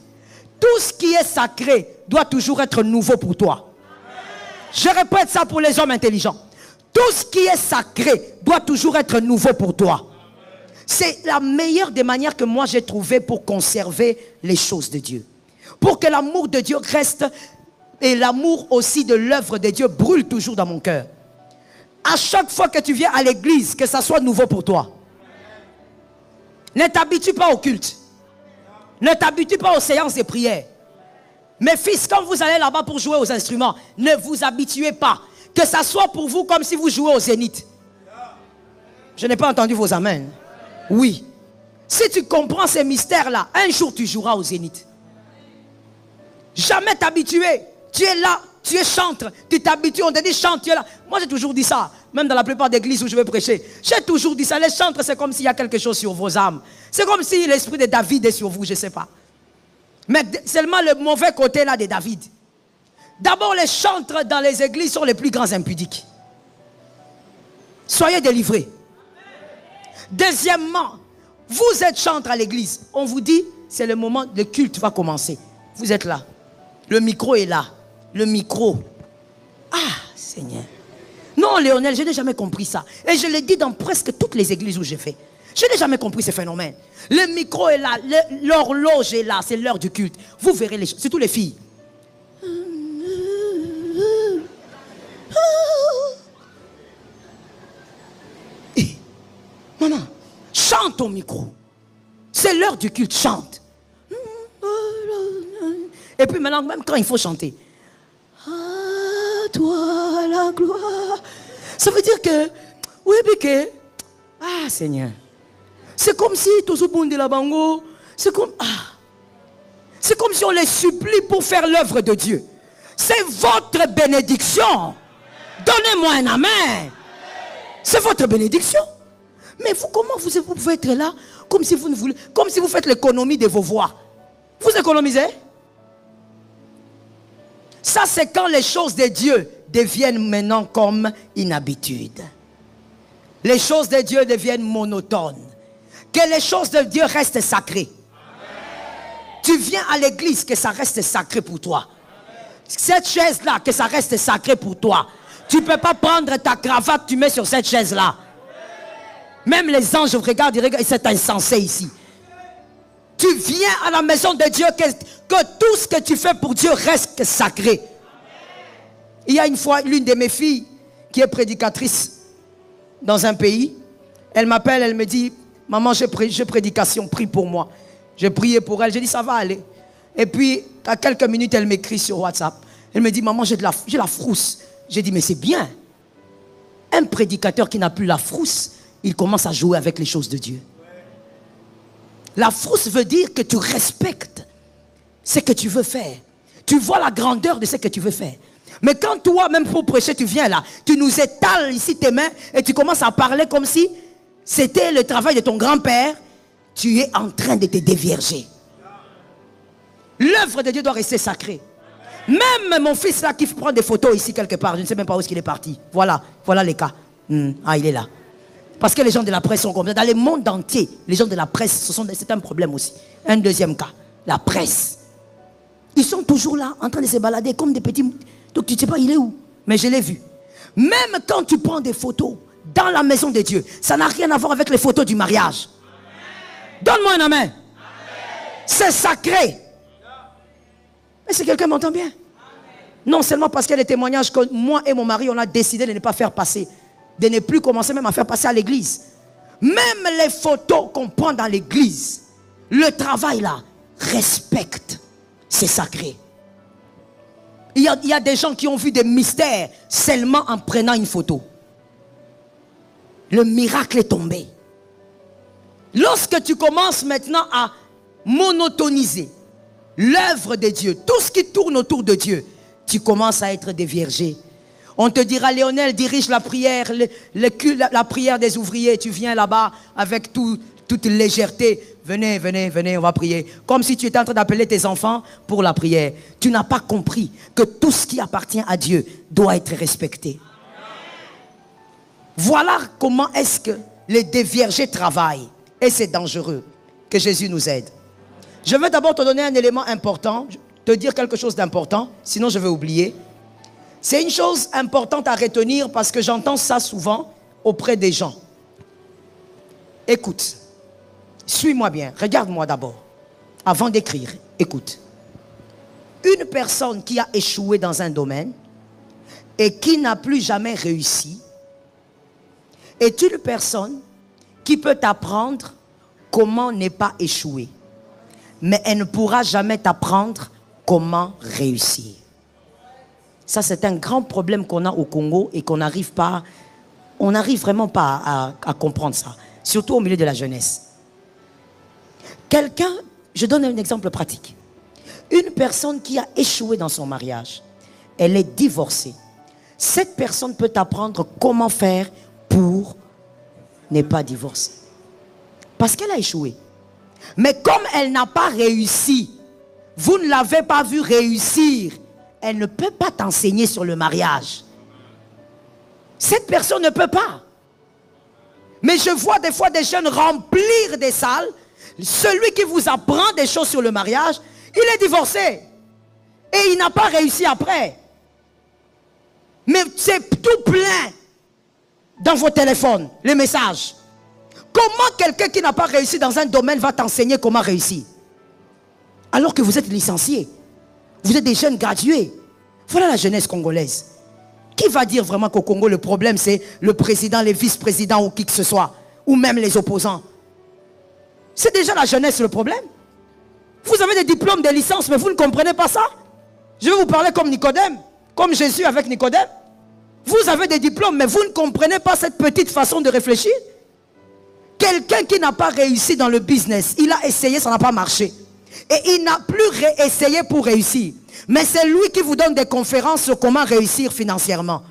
Tout ce qui est sacré doit toujours être nouveau pour toi. Je répète ça pour les hommes intelligents. Tout ce qui est sacré doit toujours être nouveau pour toi. C'est la meilleure des manières que moi j'ai trouvé pour conserver les choses de Dieu. Pour que l'amour de Dieu reste et l'amour aussi de l'œuvre de Dieu brûle toujours dans mon cœur. À chaque fois que tu viens à l'église, que ça soit nouveau pour toi. Ne t'habitue pas au culte. Ne t'habitue pas aux séances de prière. Mes fils, quand vous allez là-bas pour jouer aux instruments, ne vous habituez pas. Que ça soit pour vous comme si vous jouez au zénith. Je n'ai pas entendu vos amens. Oui. Si tu comprends ces mystères-là, un jour tu joueras au zénith. Jamais t'habituer. Tu es là, tu es chantre, tu t'habitues, on te dit chante, tu es là. Moi j'ai toujours dit ça, même dans la plupart des églises où je vais prêcher. J'ai toujours dit ça, les chantres c'est comme s'il y a quelque chose sur vos âmes. C'est comme si l'esprit de David est sur vous, je ne sais pas. Mais seulement le mauvais côté là de David. D'abord les chantres dans les églises sont les plus grands impudiques. Soyez délivrés. Deuxièmement, vous êtes chantre à l'église. On vous dit, c'est le moment, le culte va commencer. Vous êtes là. Le micro est là. Le micro. Ah, Seigneur. Non, Léonel, je n'ai jamais compris ça. Et je l'ai dit dans presque toutes les églises où j'ai fait. Je n'ai jamais compris ce phénomène. Le micro est là. L'horloge est là. C'est l'heure du culte. Vous verrez les choses. Surtout les filles. Maman, chante au micro. C'est l'heure du culte. Chante. Et puis maintenant, même quand il faut chanter. À toi la gloire. Ça veut dire que, oui, que, ah Seigneur. C'est comme si, de la bango, c'est comme si on les supplie pour faire l'œuvre de Dieu. C'est votre bénédiction. Donnez-moi un amen. C'est votre bénédiction. Mais vous, comment vous pouvez être là comme si vous ne voulez, comme si vous faites l'économie de vos voix. Vous économisez? Ça, c'est quand les choses de Dieu deviennent maintenant comme une habitude. Les choses de Dieu deviennent monotones. Que les choses de Dieu restent sacrées. Amen. Tu viens à l'église, que ça reste sacré pour toi. Cette chaise-là, que ça reste sacré pour toi. Tu ne peux pas prendre ta cravate, tu mets sur cette chaise-là. Même les anges regardent, ils regardent, c'est insensé ici. Tu viens à la maison de Dieu, que tout ce que tu fais pour Dieu reste sacré. Il y a une fois, l'une de mes filles, qui est prédicatrice dans un pays, elle m'appelle, elle me dit, maman, j'ai prédication, prie pour moi. J'ai prié pour elle, j'ai dit, ça va aller. Et puis, à quelques minutes, elle m'écrit sur WhatsApp. Elle me dit, maman, j'ai la frousse. J'ai dit, mais c'est bien. Un prédicateur qui n'a plus la frousse, il commence à jouer avec les choses de Dieu. La frousse veut dire que tu respectes ce que tu veux faire. Tu vois la grandeur de ce que tu veux faire. Mais quand toi, même pour prêcher, tu viens là, tu nous étales ici tes mains et tu commences à parler comme si c'était le travail de ton grand-père, tu es en train de te dévierger. L'œuvre de Dieu doit rester sacrée. Même mon fils là qui prend des photos ici quelque part, je ne sais même pas où est-ce qu'il est parti. Voilà les cas. Ah, il est là. Parce que les gens de la presse sont comme ça. Dans le monde entier, les gens de la presse, c'est un problème aussi. Un deuxième cas, la presse. Ils sont toujours là, en train de se balader comme des petits... Donc tu ne sais pas, il est où? Mais je l'ai vu. Même quand tu prends des photos dans la maison de Dieu. Ça n'a rien à voir avec les photos du mariage. Donne-moi un amen. C'est sacré. Mais si quelqu'un m'entend bien. Non seulement parce qu'il y a des témoignages que moi et mon mari, on a décidé de ne pas faire passer, de ne plus commencer même à faire passer à l'église. Même les photos qu'on prend dans l'église, le travail là, respecte. C'est sacré. Il y a des gens qui ont vu des mystères seulement en prenant une photo. Le miracle est tombé. Lorsque tu commences maintenant à monotoniser l'œuvre de Dieu, tout ce qui tourne autour de Dieu, tu commences à être déviergé. On te dira, Léonel, dirige la prière, la prière des ouvriers. Tu viens là-bas avec toute légèreté. Venez, venez, venez, on va prier. Comme si tu étais en train d'appeler tes enfants pour la prière. Tu n'as pas compris que tout ce qui appartient à Dieu doit être respecté. Voilà comment est-ce que les déviergés travaillent. Et c'est dangereux. Que Jésus nous aide. Je vais d'abord te donner un élément important, te dire quelque chose d'important, sinon je vais oublier. C'est une chose importante à retenir parce que j'entends ça souvent auprès des gens. Écoute, suis-moi bien, regarde-moi d'abord, avant d'écrire, écoute. Une personne qui a échoué dans un domaine et qui n'a plus jamais réussi est une personne qui peut t'apprendre comment ne pas échouer. Mais elle ne pourra jamais t'apprendre comment réussir. Ça, c'est un grand problème qu'on a au Congo et qu'on n'arrive pas, on n'arrive vraiment pas à comprendre ça. Surtout au milieu de la jeunesse. Quelqu'un, je donne un exemple pratique. Une personne qui a échoué dans son mariage, elle est divorcée. Cette personne peut t'apprendre comment faire pour ne pas divorcer. Parce qu'elle a échoué. Mais comme elle n'a pas réussi, vous ne l'avez pas vu réussir, elle ne peut pas t'enseigner sur le mariage. Cette personne ne peut pas. Mais je vois des fois des jeunes remplir des salles. Celui qui vous apprend des choses sur le mariage, il est divorcé. Et il n'a pas réussi après. Mais c'est tout plein dans vos téléphones, les messages. Comment quelqu'un qui n'a pas réussi dans un domaine va t'enseigner comment réussir? Alors que vous êtes licencié. Vous êtes des jeunes gradués. Voilà la jeunesse congolaise. Qui va dire vraiment qu'au Congo, le problème, c'est le président, les vice-présidents ou qui que ce soit, ou même les opposants? C'est déjà la jeunesse le problème. Vous avez des diplômes, des licences, mais vous ne comprenez pas ça. Je vais vous parler comme Nicodème, comme Jésus avec Nicodème. Vous avez des diplômes, mais vous ne comprenez pas cette petite façon de réfléchir. Quelqu'un qui n'a pas réussi dans le business, il a essayé, ça n'a pas marché. Et il n'a plus réessayé pour réussir. Mais c'est lui qui vous donne des conférences sur comment réussir financièrement.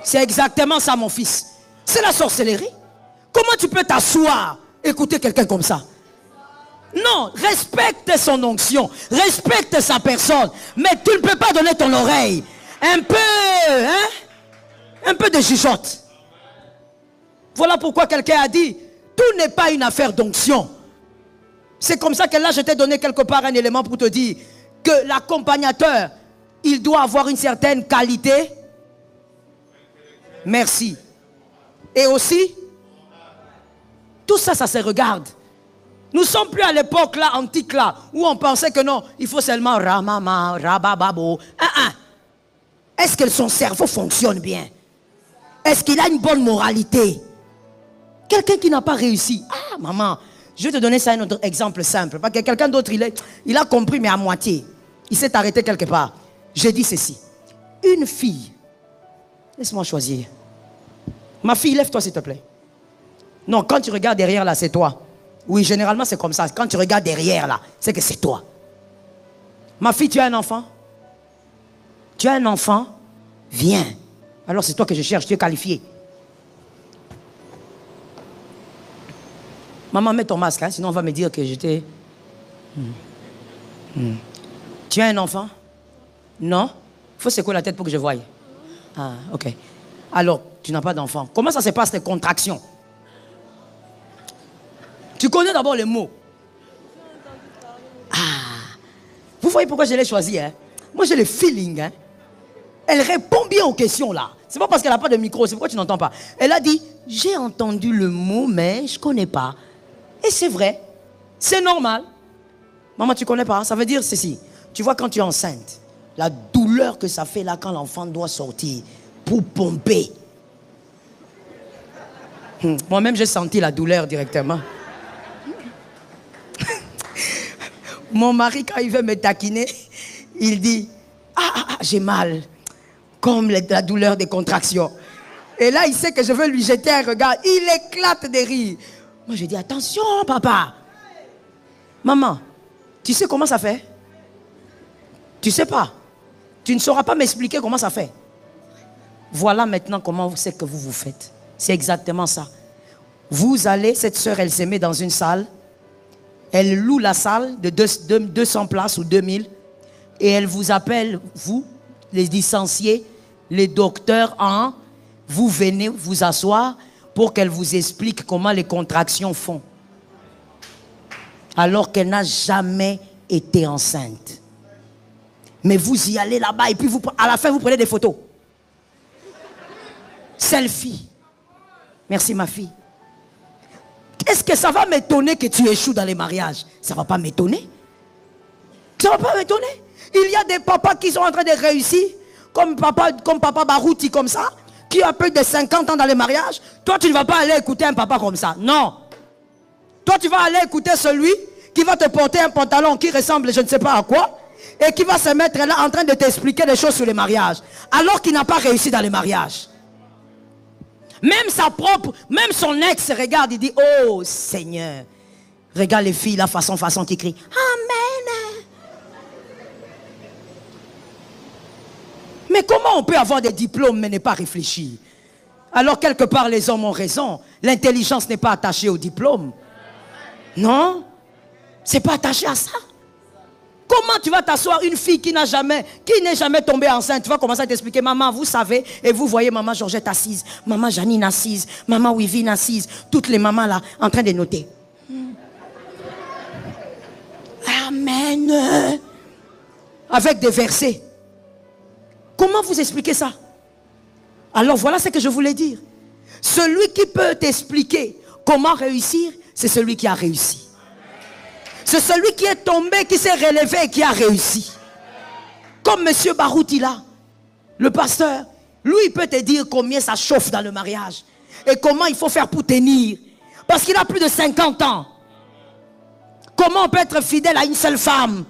C'est exactement ça, mon fils. C'est la sorcellerie. Comment tu peux t'asseoir, écouter quelqu'un comme ça? Non, respecte son onction, respecte sa personne. Mais tu ne peux pas donner ton oreille. Un peu de jugeote. Voilà pourquoi quelqu'un a dit, tout n'est pas une affaire d'onction. C'est comme ça que là, je t'ai donné quelque part un élément pour te dire que l'accompagnateur, il doit avoir une certaine qualité. Merci. Et aussi, tout ça, ça se regarde. Nous ne sommes plus à l'époque là, antique là, où on pensait que non, il faut seulement ramama, rabababo. Est-ce que son cerveau fonctionne bien? Est-ce qu'il a une bonne moralité? Quelqu'un qui n'a pas réussi. Ah, maman, je vais te donner ça un autre exemple simple. Parce que quelqu'un d'autre, il a compris, mais à moitié. Il s'est arrêté quelque part. J'ai dit ceci. Une fille. Laisse-moi choisir. Ma fille, lève-toi s'il te plaît. Non, quand tu regardes derrière là, c'est toi. Oui, généralement c'est comme ça. Quand tu regardes derrière là, c'est que c'est toi. Ma fille, tu as un enfant? Tu as un enfant? Viens. Alors c'est toi que je cherche, tu es qualifié. Maman, mets ton masque, hein, sinon on va me dire que j'étais... Tu as un enfant? Non? Il faut secouer la tête pour que je voie. Ah, ok. Alors, tu n'as pas d'enfant. Comment ça se passe, les contractions? Tu connais d'abord les mots. Ah. Vous voyez pourquoi je l'ai choisi, hein? Moi, j'ai le feeling, hein? Elle répond bien aux questions là. C'est pas parce qu'elle n'a pas de micro, c'est pourquoi tu n'entends pas. Elle a dit, j'ai entendu le mot, mais je ne connais pas. Et c'est vrai, c'est normal. Maman, tu ne connais pas, ça veut dire ceci. Tu vois, quand tu es enceinte, la douleur que ça fait là quand l'enfant doit sortir pour pomper. Moi-même, j'ai senti la douleur directement. Mon mari, quand il veut me taquiner, il dit, j'ai mal, comme la douleur des contractions. Et là, il sait que je veux lui jeter un regard. Il éclate de rire. Moi, je dis, attention, papa. Maman, tu sais comment ça fait? Tu sais pas. Tu ne sauras pas m'expliquer comment ça fait. Voilà maintenant comment c'est que vous vous faites. C'est exactement ça. Vous allez, cette sœur, elle se met dans une salle. Elle loue la salle de 200 places ou 2000. Et elle vous appelle, vous, les licenciés, les docteurs, vous venez vous asseoir pour qu'elle vous explique comment les contractions font. Alors qu'elle n'a jamais été enceinte. Mais vous y allez là-bas et puis à la fin, vous prenez des photos. Selfie. Merci ma fille. Est-ce que ça va m'étonner que tu échoues dans les mariages? Ça ne va pas m'étonner. Ça ne va pas m'étonner. Il y a des papas qui sont en train de réussir, comme papa Barouti, comme ça, qui a plus de 50 ans dans les mariages. Toi, tu ne vas pas aller écouter un papa comme ça. Non. Toi, tu vas aller écouter celui qui va te porter un pantalon qui ressemble je ne sais pas à quoi, et qui va se mettre là en train de t'expliquer des choses sur les mariages, alors qu'il n'a pas réussi dans les mariages. Même son ex regarde, il dit, oh Seigneur. Regarde les filles là, façon qui crient, Amen. Mais comment on peut avoir des diplômes mais ne pas réfléchir? Alors quelque part les hommes ont raison. L'intelligence n'est pas attachée au diplôme. Non, c'est pas attaché à ça. Comment tu vas t'asseoir une fille qui n'est jamais tombée enceinte? Tu vas commencer à t'expliquer, maman, vous savez, et vous voyez maman Georgette assise, maman Janine assise, maman Wivine assise, toutes les mamans là en train de noter. Amen. Avec des versets. Comment vous expliquez ça? Alors voilà ce que je voulais dire. Celui qui peut t'expliquer comment réussir, c'est celui qui a réussi. C'est celui qui est tombé, qui s'est relevé et qui a réussi. Comme M. Barouti là, le pasteur, lui il peut te dire combien ça chauffe dans le mariage. Et comment il faut faire pour tenir. Parce qu'il a plus de 50 ans. Comment on peut être fidèle à une seule femme?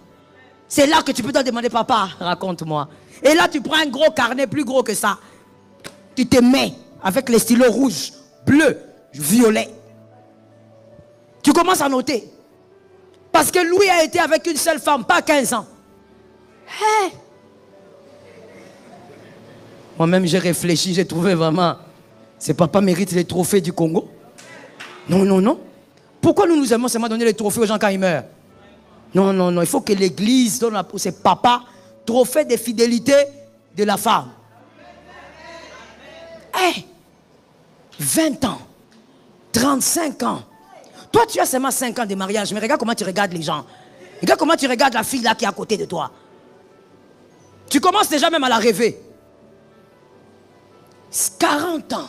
C'est là que tu peux te demander, papa, raconte-moi. Et là tu prends un gros carnet plus gros que ça. Tu te mets avec les stylos rouges, bleus, violets. Tu commences à noter. Parce que lui a été avec une seule femme, pas 15 ans. Hey. Moi-même, j'ai réfléchi, j'ai trouvé vraiment... Ce papa mérite les trophées du Congo. Non, non, non. Pourquoi nous aimons seulement donner les trophées aux gens quand ils meurent? Non, non, non. Il faut que l'église donne à ses papas trophée de fidélité de la femme. Hey. 20 ans. 35 ans. Toi, tu as seulement 5 ans de mariage, mais regarde comment tu regardes les gens. Regarde comment tu regardes la fille là qui est à côté de toi. Tu commences déjà même à la rêver. 40 ans.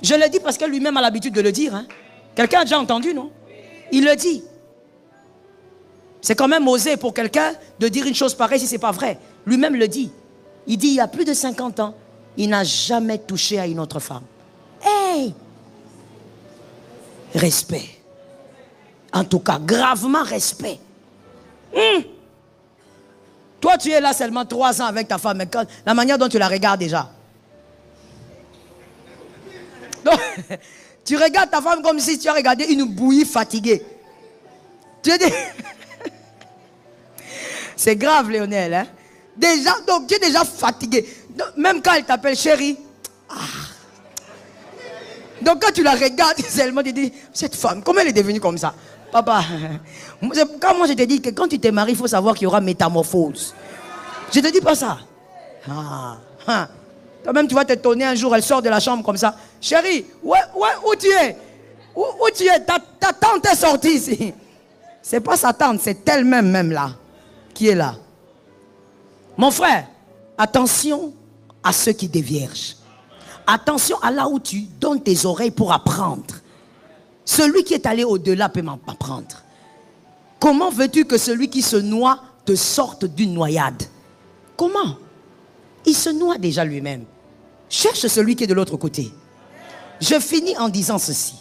Je le dis parce que lui-même a l'habitude de le dire. Hein. Quelqu'un a déjà entendu, non? Il le dit. C'est quand même osé pour quelqu'un de dire une chose pareille si ce n'est pas vrai. Lui-même le dit. Il dit, il a plus de 50 ans, il n'a jamais touché à une autre femme. Hey! Respect. En tout cas, gravement respect. Toi, tu es là seulement 3 ans avec ta femme, mais la manière dont tu la regardes déjà. Donc, tu regardes ta femme comme si tu as regardé une bouillie fatiguée. Tu dis... C'est grave, Léonel. Hein? Déjà, donc tu es déjà fatigué. Donc, même quand elle t'appelle chérie. Donc quand tu la regardes, seulement tu dis, cette femme, comment elle est devenue comme ça? Papa, quand moi je te dis que quand tu te maries, il faut savoir qu'il y aura métamorphose. Je te dis pas ça. Toi-même, tu vas t'étonner un jour, elle sort de la chambre comme ça. Chérie, où tu es? Où tu es? Ta tante est sortie ici. C'est pas sa tante, c'est elle-même même là, qui est là. Mon frère, attention à ceux qui déviergent. Attention à là où tu donnes tes oreilles pour apprendre. Celui qui est allé au-delà peut m'apprendre. Comment veux-tu que celui qui se noie te sorte d'une noyade? Comment? Il se noie déjà lui-même. Cherche celui qui est de l'autre côté. Je finis en disant ceci.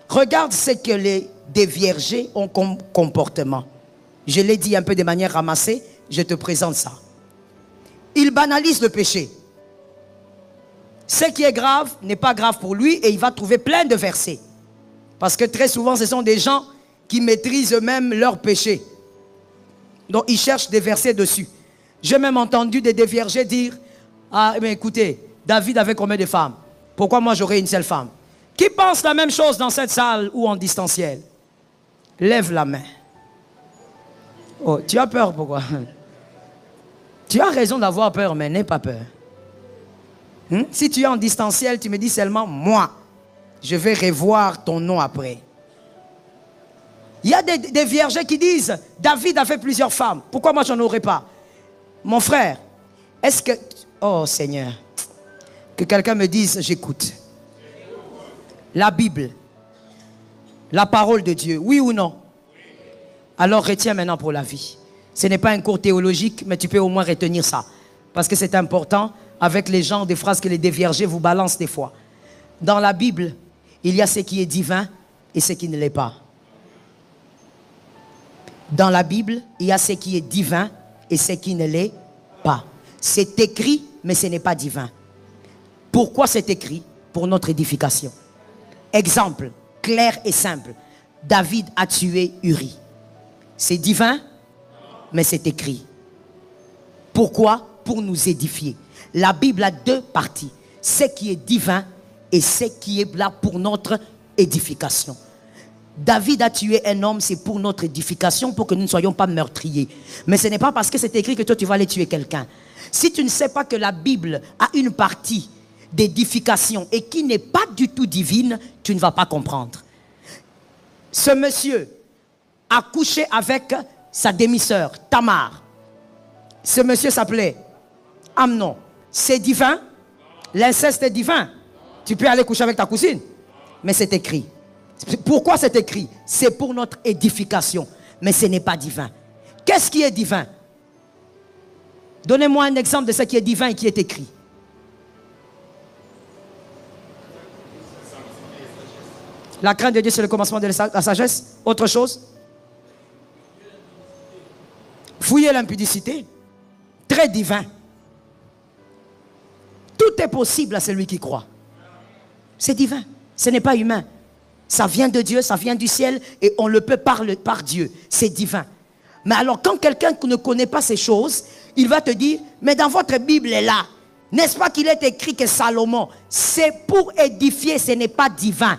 Regarde ce que les déviergés ont comme comportement. Je l'ai dit un peu de manière ramassée, je te présente ça. Ils banalisent le péché. Ce qui est grave n'est pas grave pour lui et il va trouver plein de versets. Parce que très souvent, ce sont des gens qui maîtrisent eux-mêmes leur péché. Donc, ils cherchent des versets dessus. J'ai même entendu des déviergés dire, ah, mais écoutez, David avait combien de femmes? Pourquoi moi j'aurais une seule femme? Qui pense la même chose dans cette salle ou en distanciel? Lève la main. Oh, tu as peur, pourquoi? Tu as raison d'avoir peur, mais n'aie pas peur. Si tu es en distanciel, tu me dis seulement, moi, je vais revoir ton nom après. Il y a des viergers qui disent, David a fait plusieurs femmes. Pourquoi moi j'en aurais pas? Mon frère, est-ce que... Oh Seigneur, que quelqu'un me dise, j'écoute. La Bible, la parole de Dieu, oui ou non? Alors retiens maintenant pour la vie. Ce n'est pas un cours théologique, mais tu peux au moins retenir ça. Parce que c'est important avec les gens, des phrases que les déviergés vous balancent des fois. Dans la Bible, il y a ce qui est divin et ce qui ne l'est pas. Dans la Bible, il y a ce qui est divin et ce qui ne l'est pas. C'est écrit, mais ce n'est pas divin. Pourquoi c'est écrit? Pour notre édification. Exemple, clair et simple. David a tué Uri. C'est divin, mais c'est écrit. Pourquoi? Pour nous édifier. La Bible a deux parties. Ce qui est divin et ce qui est là pour notre édification. David a tué un homme, c'est pour notre édification, pour que nous ne soyons pas meurtriers. Mais ce n'est pas parce que c'est écrit que toi tu vas aller tuer quelqu'un. Si tu ne sais pas que la Bible a une partie d'édification et qui n'est pas du tout divine, tu ne vas pas comprendre. Ce monsieur a couché avec sa demi-sœur, Tamar. Ce monsieur s'appelait Amnon. C'est divin? L'inceste est divin. Tu peux aller coucher avec ta cousine. Mais c'est écrit. Pourquoi c'est écrit? C'est pour notre édification. Mais ce n'est pas divin. Qu'est-ce qui est divin? Donnez-moi un exemple de ce qui est divin et qui est écrit. La crainte de Dieu, c'est le commencement de la sagesse. Autre chose? Fouiller l'impudicité. Très divin. Tout est possible à celui qui croit. C'est divin. Ce n'est pas humain. Ça vient de Dieu, ça vient du ciel et on le peut par Dieu. C'est divin. Mais alors quand quelqu'un ne connaît pas ces choses, il va te dire, mais dans votre Bible est là. N'est-ce pas qu'il est écrit que Salomon, c'est pour édifier, ce n'est pas divin.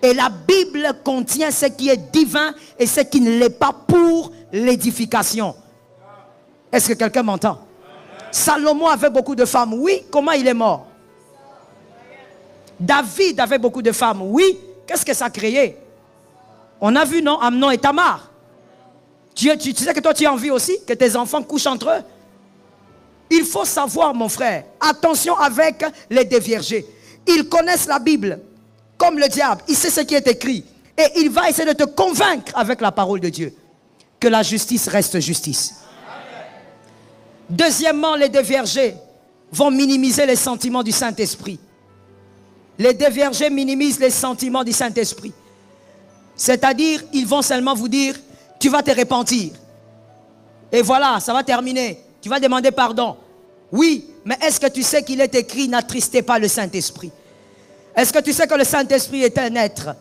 Et la Bible contient ce qui est divin et ce qui ne l'est pas pour l'édification. Est-ce que quelqu'un m'entend? Salomon avait beaucoup de femmes, oui. Comment il est mort? David avait beaucoup de femmes, oui. Qu'est-ce que ça a créé? On a vu, non? Amnon et Tamar. Tu sais que toi tu as envie aussi que tes enfants couchent entre eux? Il faut savoir, mon frère, attention avec les déviergés. Ils connaissent la Bible comme le diable. Il sait ce qui est écrit. Et il va essayer de te convaincre avec la parole de Dieu que la justice reste justice. Deuxièmement, les déviergés vont minimiser les sentiments du Saint-Esprit. Les déviergés minimisent les sentiments du Saint-Esprit. C'est-à-dire, ils vont seulement vous dire, tu vas te repentir. Et voilà, ça va terminer. Tu vas demander pardon. Oui, mais est-ce que tu sais qu'il est écrit, n'attristez pas le Saint-Esprit? Est-ce que tu sais que le Saint-Esprit est un être?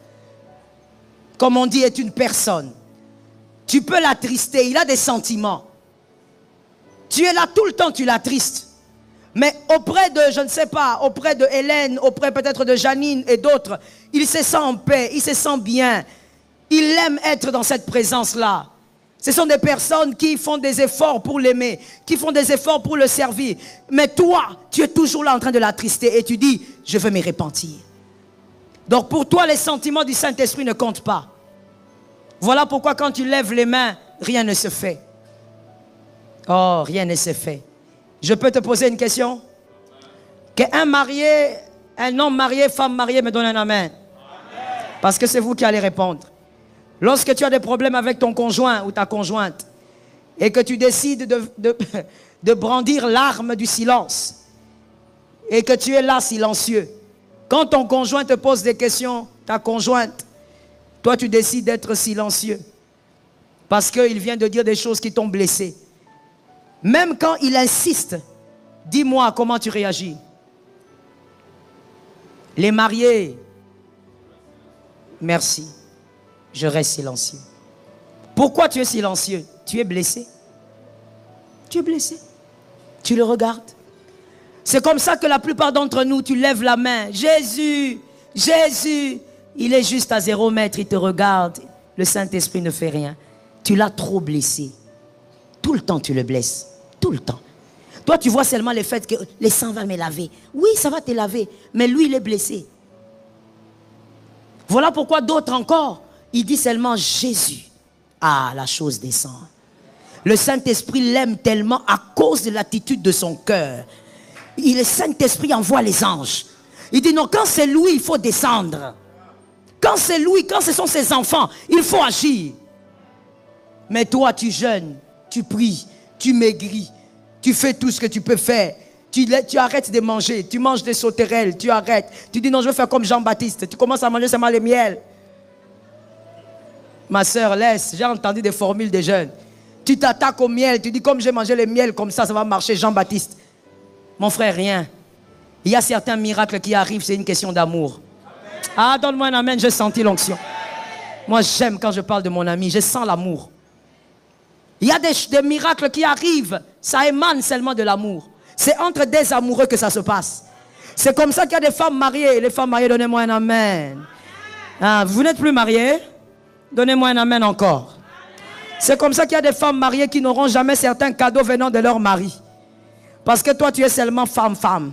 Comme on dit, est une personne. Tu peux l'attrister, il a des sentiments. Tu es là tout le temps, tu l'attristes. Mais auprès de, je ne sais pas, auprès de Hélène, auprès peut-être de Janine et d'autres, il se sent en paix, il se sent bien. Il aime être dans cette présence-là. Ce sont des personnes qui font des efforts pour l'aimer, qui font des efforts pour le servir. Mais toi, tu es toujours là en train de l'attrister et tu dis, je veux me repentir. Donc pour toi, les sentiments du Saint-Esprit ne comptent pas. Voilà pourquoi quand tu lèves les mains, rien ne se fait. Oh, rien ne se fait. Je peux te poser une question? Qu'un marié, un homme marié, femme mariée me donne un amen. Parce que c'est vous qui allez répondre. Lorsque tu as des problèmes avec ton conjoint ou ta conjointe et que tu décides de brandir l'arme du silence et que tu es là silencieux, quand ton conjoint te pose des questions, ta conjointe, toi tu décides d'être silencieux parce qu'il vient de dire des choses qui t'ont blessé. Même quand il insiste, dis-moi comment tu réagis. Les mariés, merci, je reste silencieux. Pourquoi tu es silencieux? Tu es blessé. Tu es blessé. Tu le regardes. C'est comme ça que la plupart d'entre nous, tu lèves la main. Jésus, Jésus, il est juste à 0 mètre, il te regarde. Le Saint-Esprit ne fait rien. Tu l'as trop blessé. Tout le temps, tu le blesses. Tout le temps. Toi, tu vois seulement le fait que le sang va me laver. Oui, ça va te laver. Mais lui, il est blessé. Voilà pourquoi d'autres encore, il dit seulement Jésus. Ah, la chose descend. Le Saint-Esprit l'aime tellement à cause de l'attitude de son cœur. Le Saint-Esprit envoie les anges. Il dit non, quand c'est lui, il faut descendre. Quand c'est lui, quand ce sont ses enfants, il faut agir. Mais toi, tu jeûnes, tu pries, tu maigris, tu fais tout ce que tu peux faire. Tu arrêtes de manger, tu manges des sauterelles, tu arrêtes. Tu dis non, je veux faire comme Jean-Baptiste. Tu commences à manger seulement le miel. Ma soeur, laisse, j'ai entendu des formules de jeûne. Tu t'attaques au miel, tu dis comme j'ai mangé le miel, comme ça va marcher, Jean-Baptiste. Mon frère, rien. Il y a certains miracles qui arrivent, c'est une question d'amour. Ah, donne-moi un amen, j'ai senti l'onction. Moi, j'aime quand je parle de mon ami, je sens l'amour. Il y a des miracles qui arrivent, ça émane seulement de l'amour. C'est entre des amoureux que ça se passe. C'est comme ça qu'il y a des femmes mariées. Les femmes mariées, donnez-moi un amen. Ah, vous n'êtes plus mariées? Donnez-moi un amen encore. C'est comme ça qu'il y a des femmes mariées qui n'auront jamais certains cadeaux venant de leur mari. Parce que toi, tu es seulement femme-femme.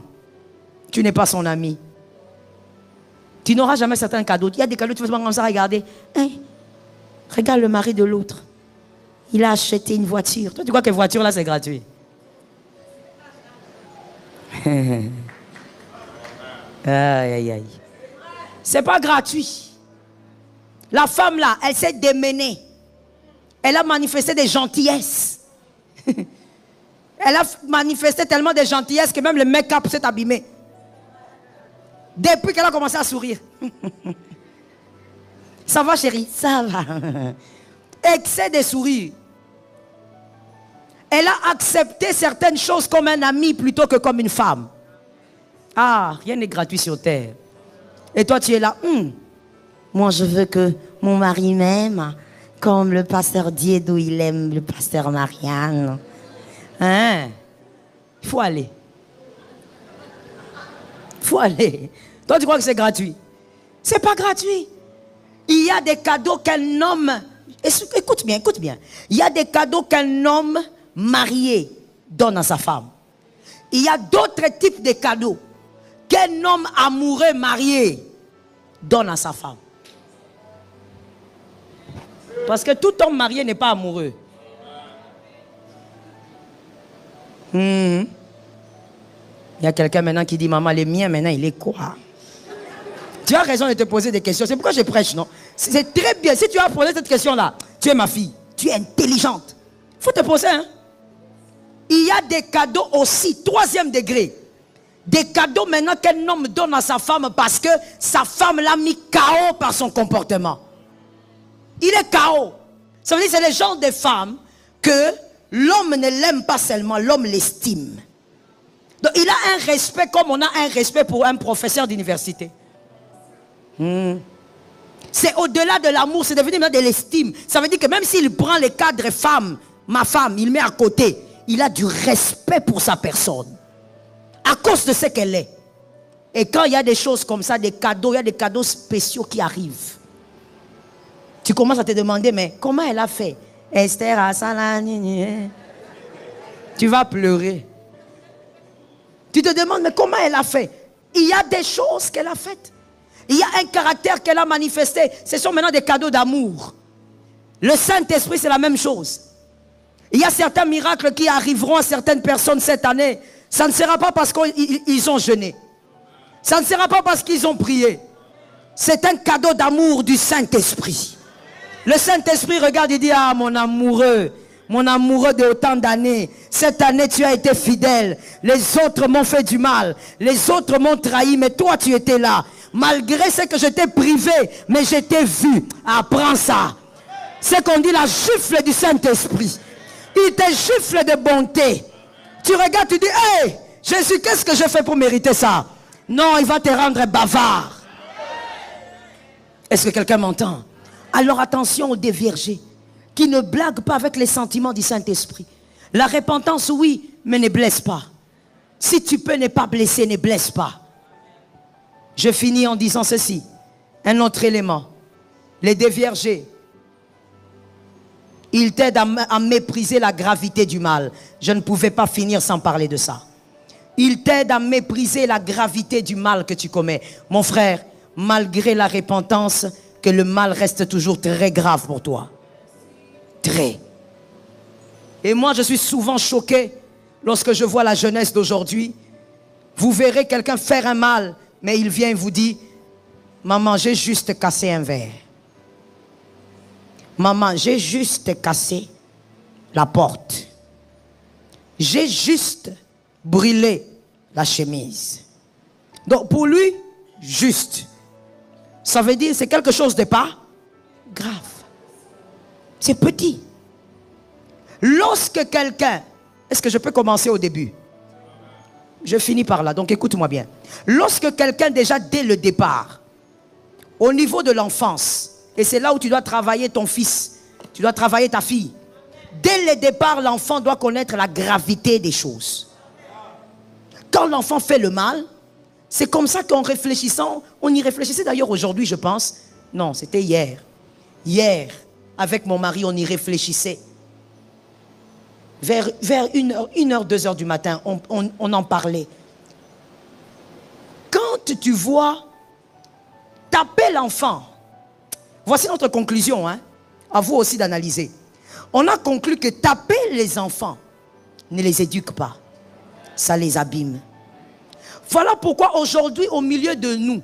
Tu n'es pas son ami. Tu n'auras jamais certains cadeaux. Il y a des cadeaux, tu fais comme ça, regarder. Hein? Regarde le mari de l'autre. Il a acheté une voiture. Toi, tu crois que voiture, là, c'est gratuit? Aïe, aïe, aïe. C'est pas gratuit. La femme, là, elle s'est démenée. Elle a manifesté des gentillesses. Elle a manifesté tellement de gentillesses que même le make-up s'est abîmé. Depuis qu'elle a commencé à sourire. Ça va, chérie? Ça va. Excès de sourire. Elle a accepté certaines choses comme un ami plutôt que comme une femme. Ah, rien n'est gratuit sur terre. Et toi, tu es là. Moi, je veux que mon mari m'aime comme le pasteur Diédo, il aime le pasteur Marianne. Hein? Il faut aller. Il faut aller. Toi, tu crois que c'est gratuit? C'est pas gratuit. Il y a des cadeaux qu'un homme... Écoute bien, écoute bien. Il y a des cadeaux qu'un homme marié donne à sa femme. Il y a d'autres types de cadeaux qu'un homme amoureux marié donne à sa femme. Parce que tout homme marié n'est pas amoureux. Il y a quelqu'un maintenant qui dit, maman, les miens maintenant, il est quoi? Tu as raison de te poser des questions. C'est pourquoi je prêche, non? C'est très bien. Si tu as posé cette question-là, tu es ma fille. Tu es intelligente. Il faut te poser, hein? Il y a des cadeaux aussi, 3e degré. Des cadeaux maintenant qu'un homme donne à sa femme parce que sa femme l'a mis KO par son comportement. Il est KO. Ça veut dire que c'est le genre de femme que l'homme ne l'aime pas seulement, l'homme l'estime. Donc il a un respect comme on a un respect pour un professeur d'université. C'est au-delà de l'amour, c'est devenu de l'estime. Ça veut dire que même s'il prend les cadres femmes, ma femme, il met à côté, il a du respect pour sa personne. À cause de ce qu'elle est. Et quand il y a des choses comme ça, des cadeaux, il y a des cadeaux spéciaux qui arrivent. Tu commences à te demander, mais comment elle a fait? Esther Assalani. Tu vas pleurer. Tu te demandes, mais comment elle a fait? Il y a des choses qu'elle a faites. Il y a un caractère qu'elle a manifesté. Ce sont maintenant des cadeaux d'amour. Le Saint-Esprit, c'est la même chose. Il y a certains miracles qui arriveront à certaines personnes cette année. Ça ne sera pas parce qu'ils ont jeûné. Ça ne sera pas parce qu'ils ont prié. C'est un cadeau d'amour du Saint-Esprit. Le Saint-Esprit regarde et dit, ah mon amoureux de autant d'années, cette année tu as été fidèle. Les autres m'ont fait du mal, les autres m'ont trahi, mais toi tu étais là. Malgré ce que je t'ai privé, mais je t'ai vu. Apprends ça. C'est qu'on dit la gifle du Saint-Esprit. Il te gifle de bonté. Tu regardes, tu dis, hey, Jésus, qu'est-ce que je fais pour mériter ça? Non, il va te rendre bavard. Est-ce que quelqu'un m'entend? Alors attention aux déviergés qui ne blaguent pas avec les sentiments du Saint-Esprit. La repentance, oui, mais ne blesse pas. Si tu peux ne pas blesser, ne blesse pas. Je finis en disant ceci. Un autre élément. Les déviergés, ils t'aident à mépriser la gravité du mal. Je ne pouvais pas finir sans parler de ça. Ils t'aident à mépriser la gravité du mal que tu commets. Mon frère, malgré la repentance, que le mal reste toujours très grave pour toi. Très. Et moi, je suis souvent choqué lorsque je vois la jeunesse d'aujourd'hui. Vous verrez quelqu'un faire un mal, mais il vient et vous dit, maman, j'ai juste cassé un verre. Maman, j'ai juste cassé la porte. J'ai juste brûlé la chemise. Donc pour lui, juste. Ça veut dire c'est quelque chose de pas grave. C'est petit. Lorsque quelqu'un... Est-ce que je peux commencer au début? Je finis par là, donc écoute-moi bien. Lorsque quelqu'un déjà dès le départ, au niveau de l'enfance, et c'est là où tu dois travailler ton fils, tu dois travailler ta fille. Dès le départ, l'enfant doit connaître la gravité des choses. Quand l'enfant fait le mal, c'est comme ça qu'en réfléchissant, on y réfléchissait d'ailleurs aujourd'hui, je pense. Non, c'était hier. Hier, avec mon mari, on y réfléchissait. Vers 1h, 2h du matin, on en parlait. Quand tu vois taper l'enfant, voici notre conclusion, hein, à vous aussi d'analyser. On a conclu que taper les enfants ne les éduque pas. Ça les abîme. Voilà pourquoi aujourd'hui, au milieu de nous,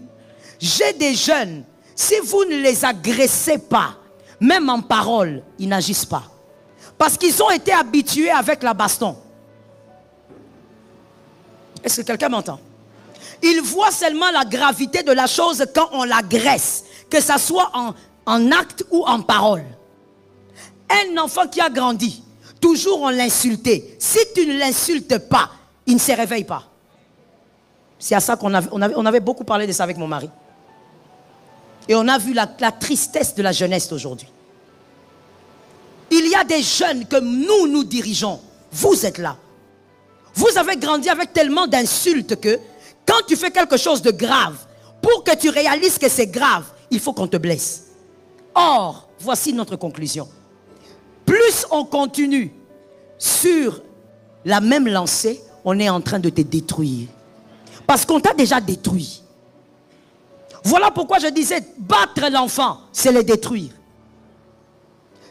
j'ai des jeunes, si vous ne les agressez pas, même en parole, ils n'agissent pas. Parce qu'ils ont été habitués avec la baston. Est-ce que quelqu'un m'entend? Ils voient seulement la gravité de la chose quand on l'agresse, que ce soit en acte ou en parole. Un enfant qui a grandi, toujours on l'insultait. Si tu ne l'insultes pas, il ne se réveille pas. C'est à ça qu'on avait beaucoup parlé de ça avec mon mari. Et on a vu la tristesse de la jeunesse d'aujourd'hui. Il y a des jeunes que nous dirigeons. Vous êtes là. Vous avez grandi avec tellement d'insultes que quand tu fais quelque chose de grave, pour que tu réalises que c'est grave, il faut qu'on te blesse. Or, voici notre conclusion. Plus on continue sur la même lancée, on est en train de te détruire. Parce qu'on t'a déjà détruit. Voilà pourquoi je disais, battre l'enfant, c'est le détruire.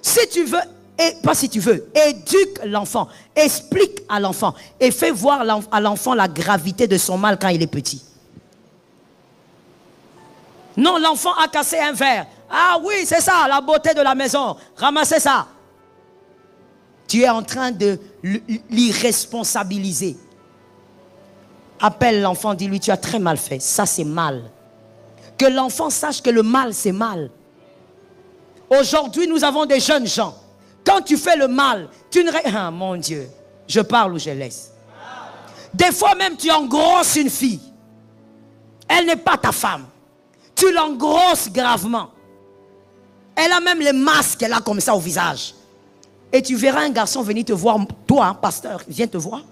Si tu veux, et pas si tu veux, éduque l'enfant, explique à l'enfant et fais voir à l'enfant la gravité de son mal quand il est petit. Non, l'enfant a cassé un verre. Ah oui, c'est ça, la beauté de la maison. Ramassez ça. Tu es en train de l'irresponsabiliser. Appelle l'enfant, dis-lui, tu as très mal fait. Ça, c'est mal. Que l'enfant sache que le mal, c'est mal. Aujourd'hui, nous avons des jeunes gens. Quand tu fais le mal, tu ne... Ah, mon Dieu, je parle ou je laisse. Des fois même, tu engrosses une fille. Elle n'est pas ta femme. Tu l'engrosses gravement. Elle a même les masques qu'elle a comme ça au visage. Et tu verras un garçon venir te voir. Toi, hein, pasteur, viens te voir.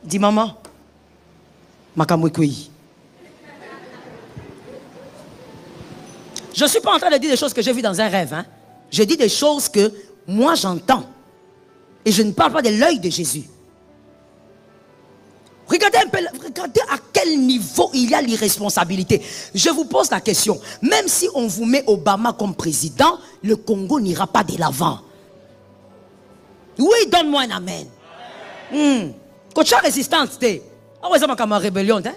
Dis, maman, makamouikoui. Je ne suis pas en train de dire des choses que j'ai vues dans un rêve. Hein. Je dis des choses que moi j'entends. Et je ne parle pas de l'œil de Jésus. Regardez un peu, regardez à quel niveau il y a l'irresponsabilité. Je vous pose la question. Même si on vous met Obama comme président, le Congo n'ira pas de l'avant. Oui, donne-moi un amen. Quand tu as résistance, tu es. Ah ouais, ça m'a comme rébellion, hein?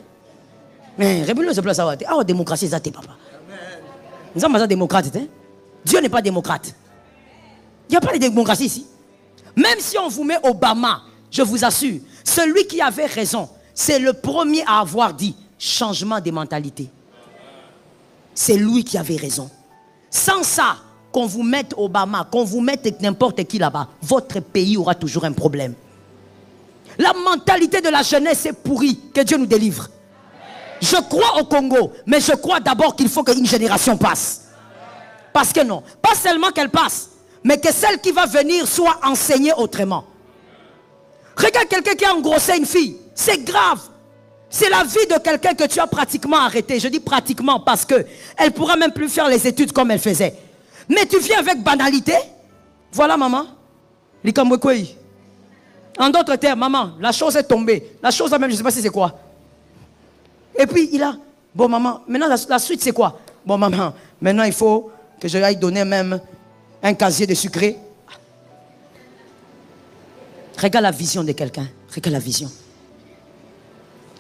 Mais rébellion, c'est plus ça. Ah ouais, démocratie, ça t'es papa. Nous sommes pas démocrates, hein? Dieu n'est pas démocrate. Il n'y a pas de démocratie ici. Même si on vous met Obama, je vous assure, celui qui avait raison, c'est le premier à avoir dit changement des mentalités. C'est lui qui avait raison. Sans ça, qu'on vous mette Obama, qu'on vous mette n'importe qui là-bas, votre pays aura toujours un problème. La mentalité de la jeunesse est pourrie. Que Dieu nous délivre. Je crois au Congo, mais je crois d'abord qu'il faut qu'une génération passe. Parce que non, pas seulement qu'elle passe, mais que celle qui va venir soit enseignée autrement. Regarde quelqu'un qui a engrossé une fille. C'est grave. C'est la vie de quelqu'un que tu as pratiquement arrêté. Je dis pratiquement parce que elle ne pourra même plus faire les études comme elle faisait. Mais tu viens avec banalité. Voilà maman. En d'autres termes, maman, la chose est tombée. La chose même, je ne sais pas si c'est quoi. Et puis il a, bon maman, maintenant la suite c'est quoi? Bon maman, maintenant il faut que je aille donner même un casier de sucré. Regarde la vision de quelqu'un. Regarde la vision.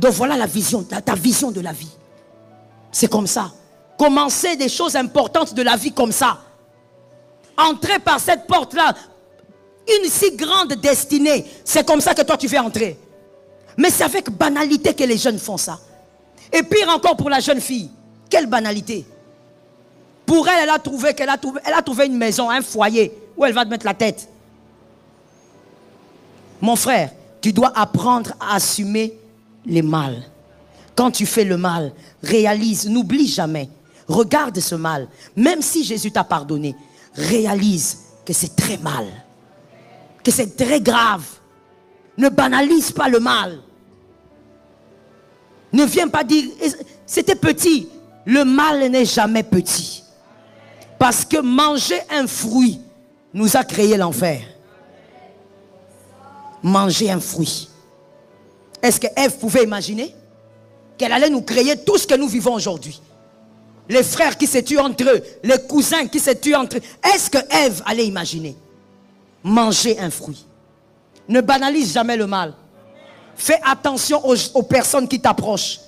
Donc voilà la vision, ta vision de la vie. C'est comme ça. Commencer des choses importantes de la vie comme ça. Entrer par cette porte-là. Une si grande destinée. C'est comme ça que toi tu veux entrer. Mais c'est avec banalité que les jeunes font ça. Et pire encore pour la jeune fille. Quelle banalité. Pour elle, elle a trouvé une maison, un foyer où elle va te mettre la tête. Mon frère, tu dois apprendre à assumer les mal. Quand tu fais le mal, réalise, n'oublie jamais. Regarde ce mal. Même si Jésus t'a pardonné, réalise que c'est très mal. Que c'est très grave. Ne banalise pas le mal. Ne viens pas dire, c'était petit. Le mal n'est jamais petit. Parce que manger un fruit nous a créé l'enfer. Manger un fruit. Est-ce que Ève pouvait imaginer qu'elle allait nous créer tout ce que nous vivons aujourd'hui? Les frères qui se tuent entre eux, les cousins qui se tuent entre eux. Est-ce que Ève allait imaginer manger un fruit? Ne banalise jamais le mal. Fais attention aux personnes qui t'approchent.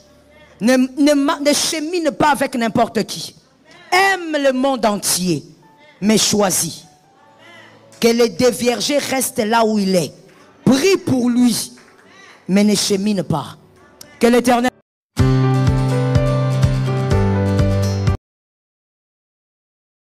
Ne chemine pas avec n'importe qui. Aime le monde entier, mais choisis. Que le déviergé reste là où il est. Prie pour lui, mais ne chemine pas. Que l'Éternel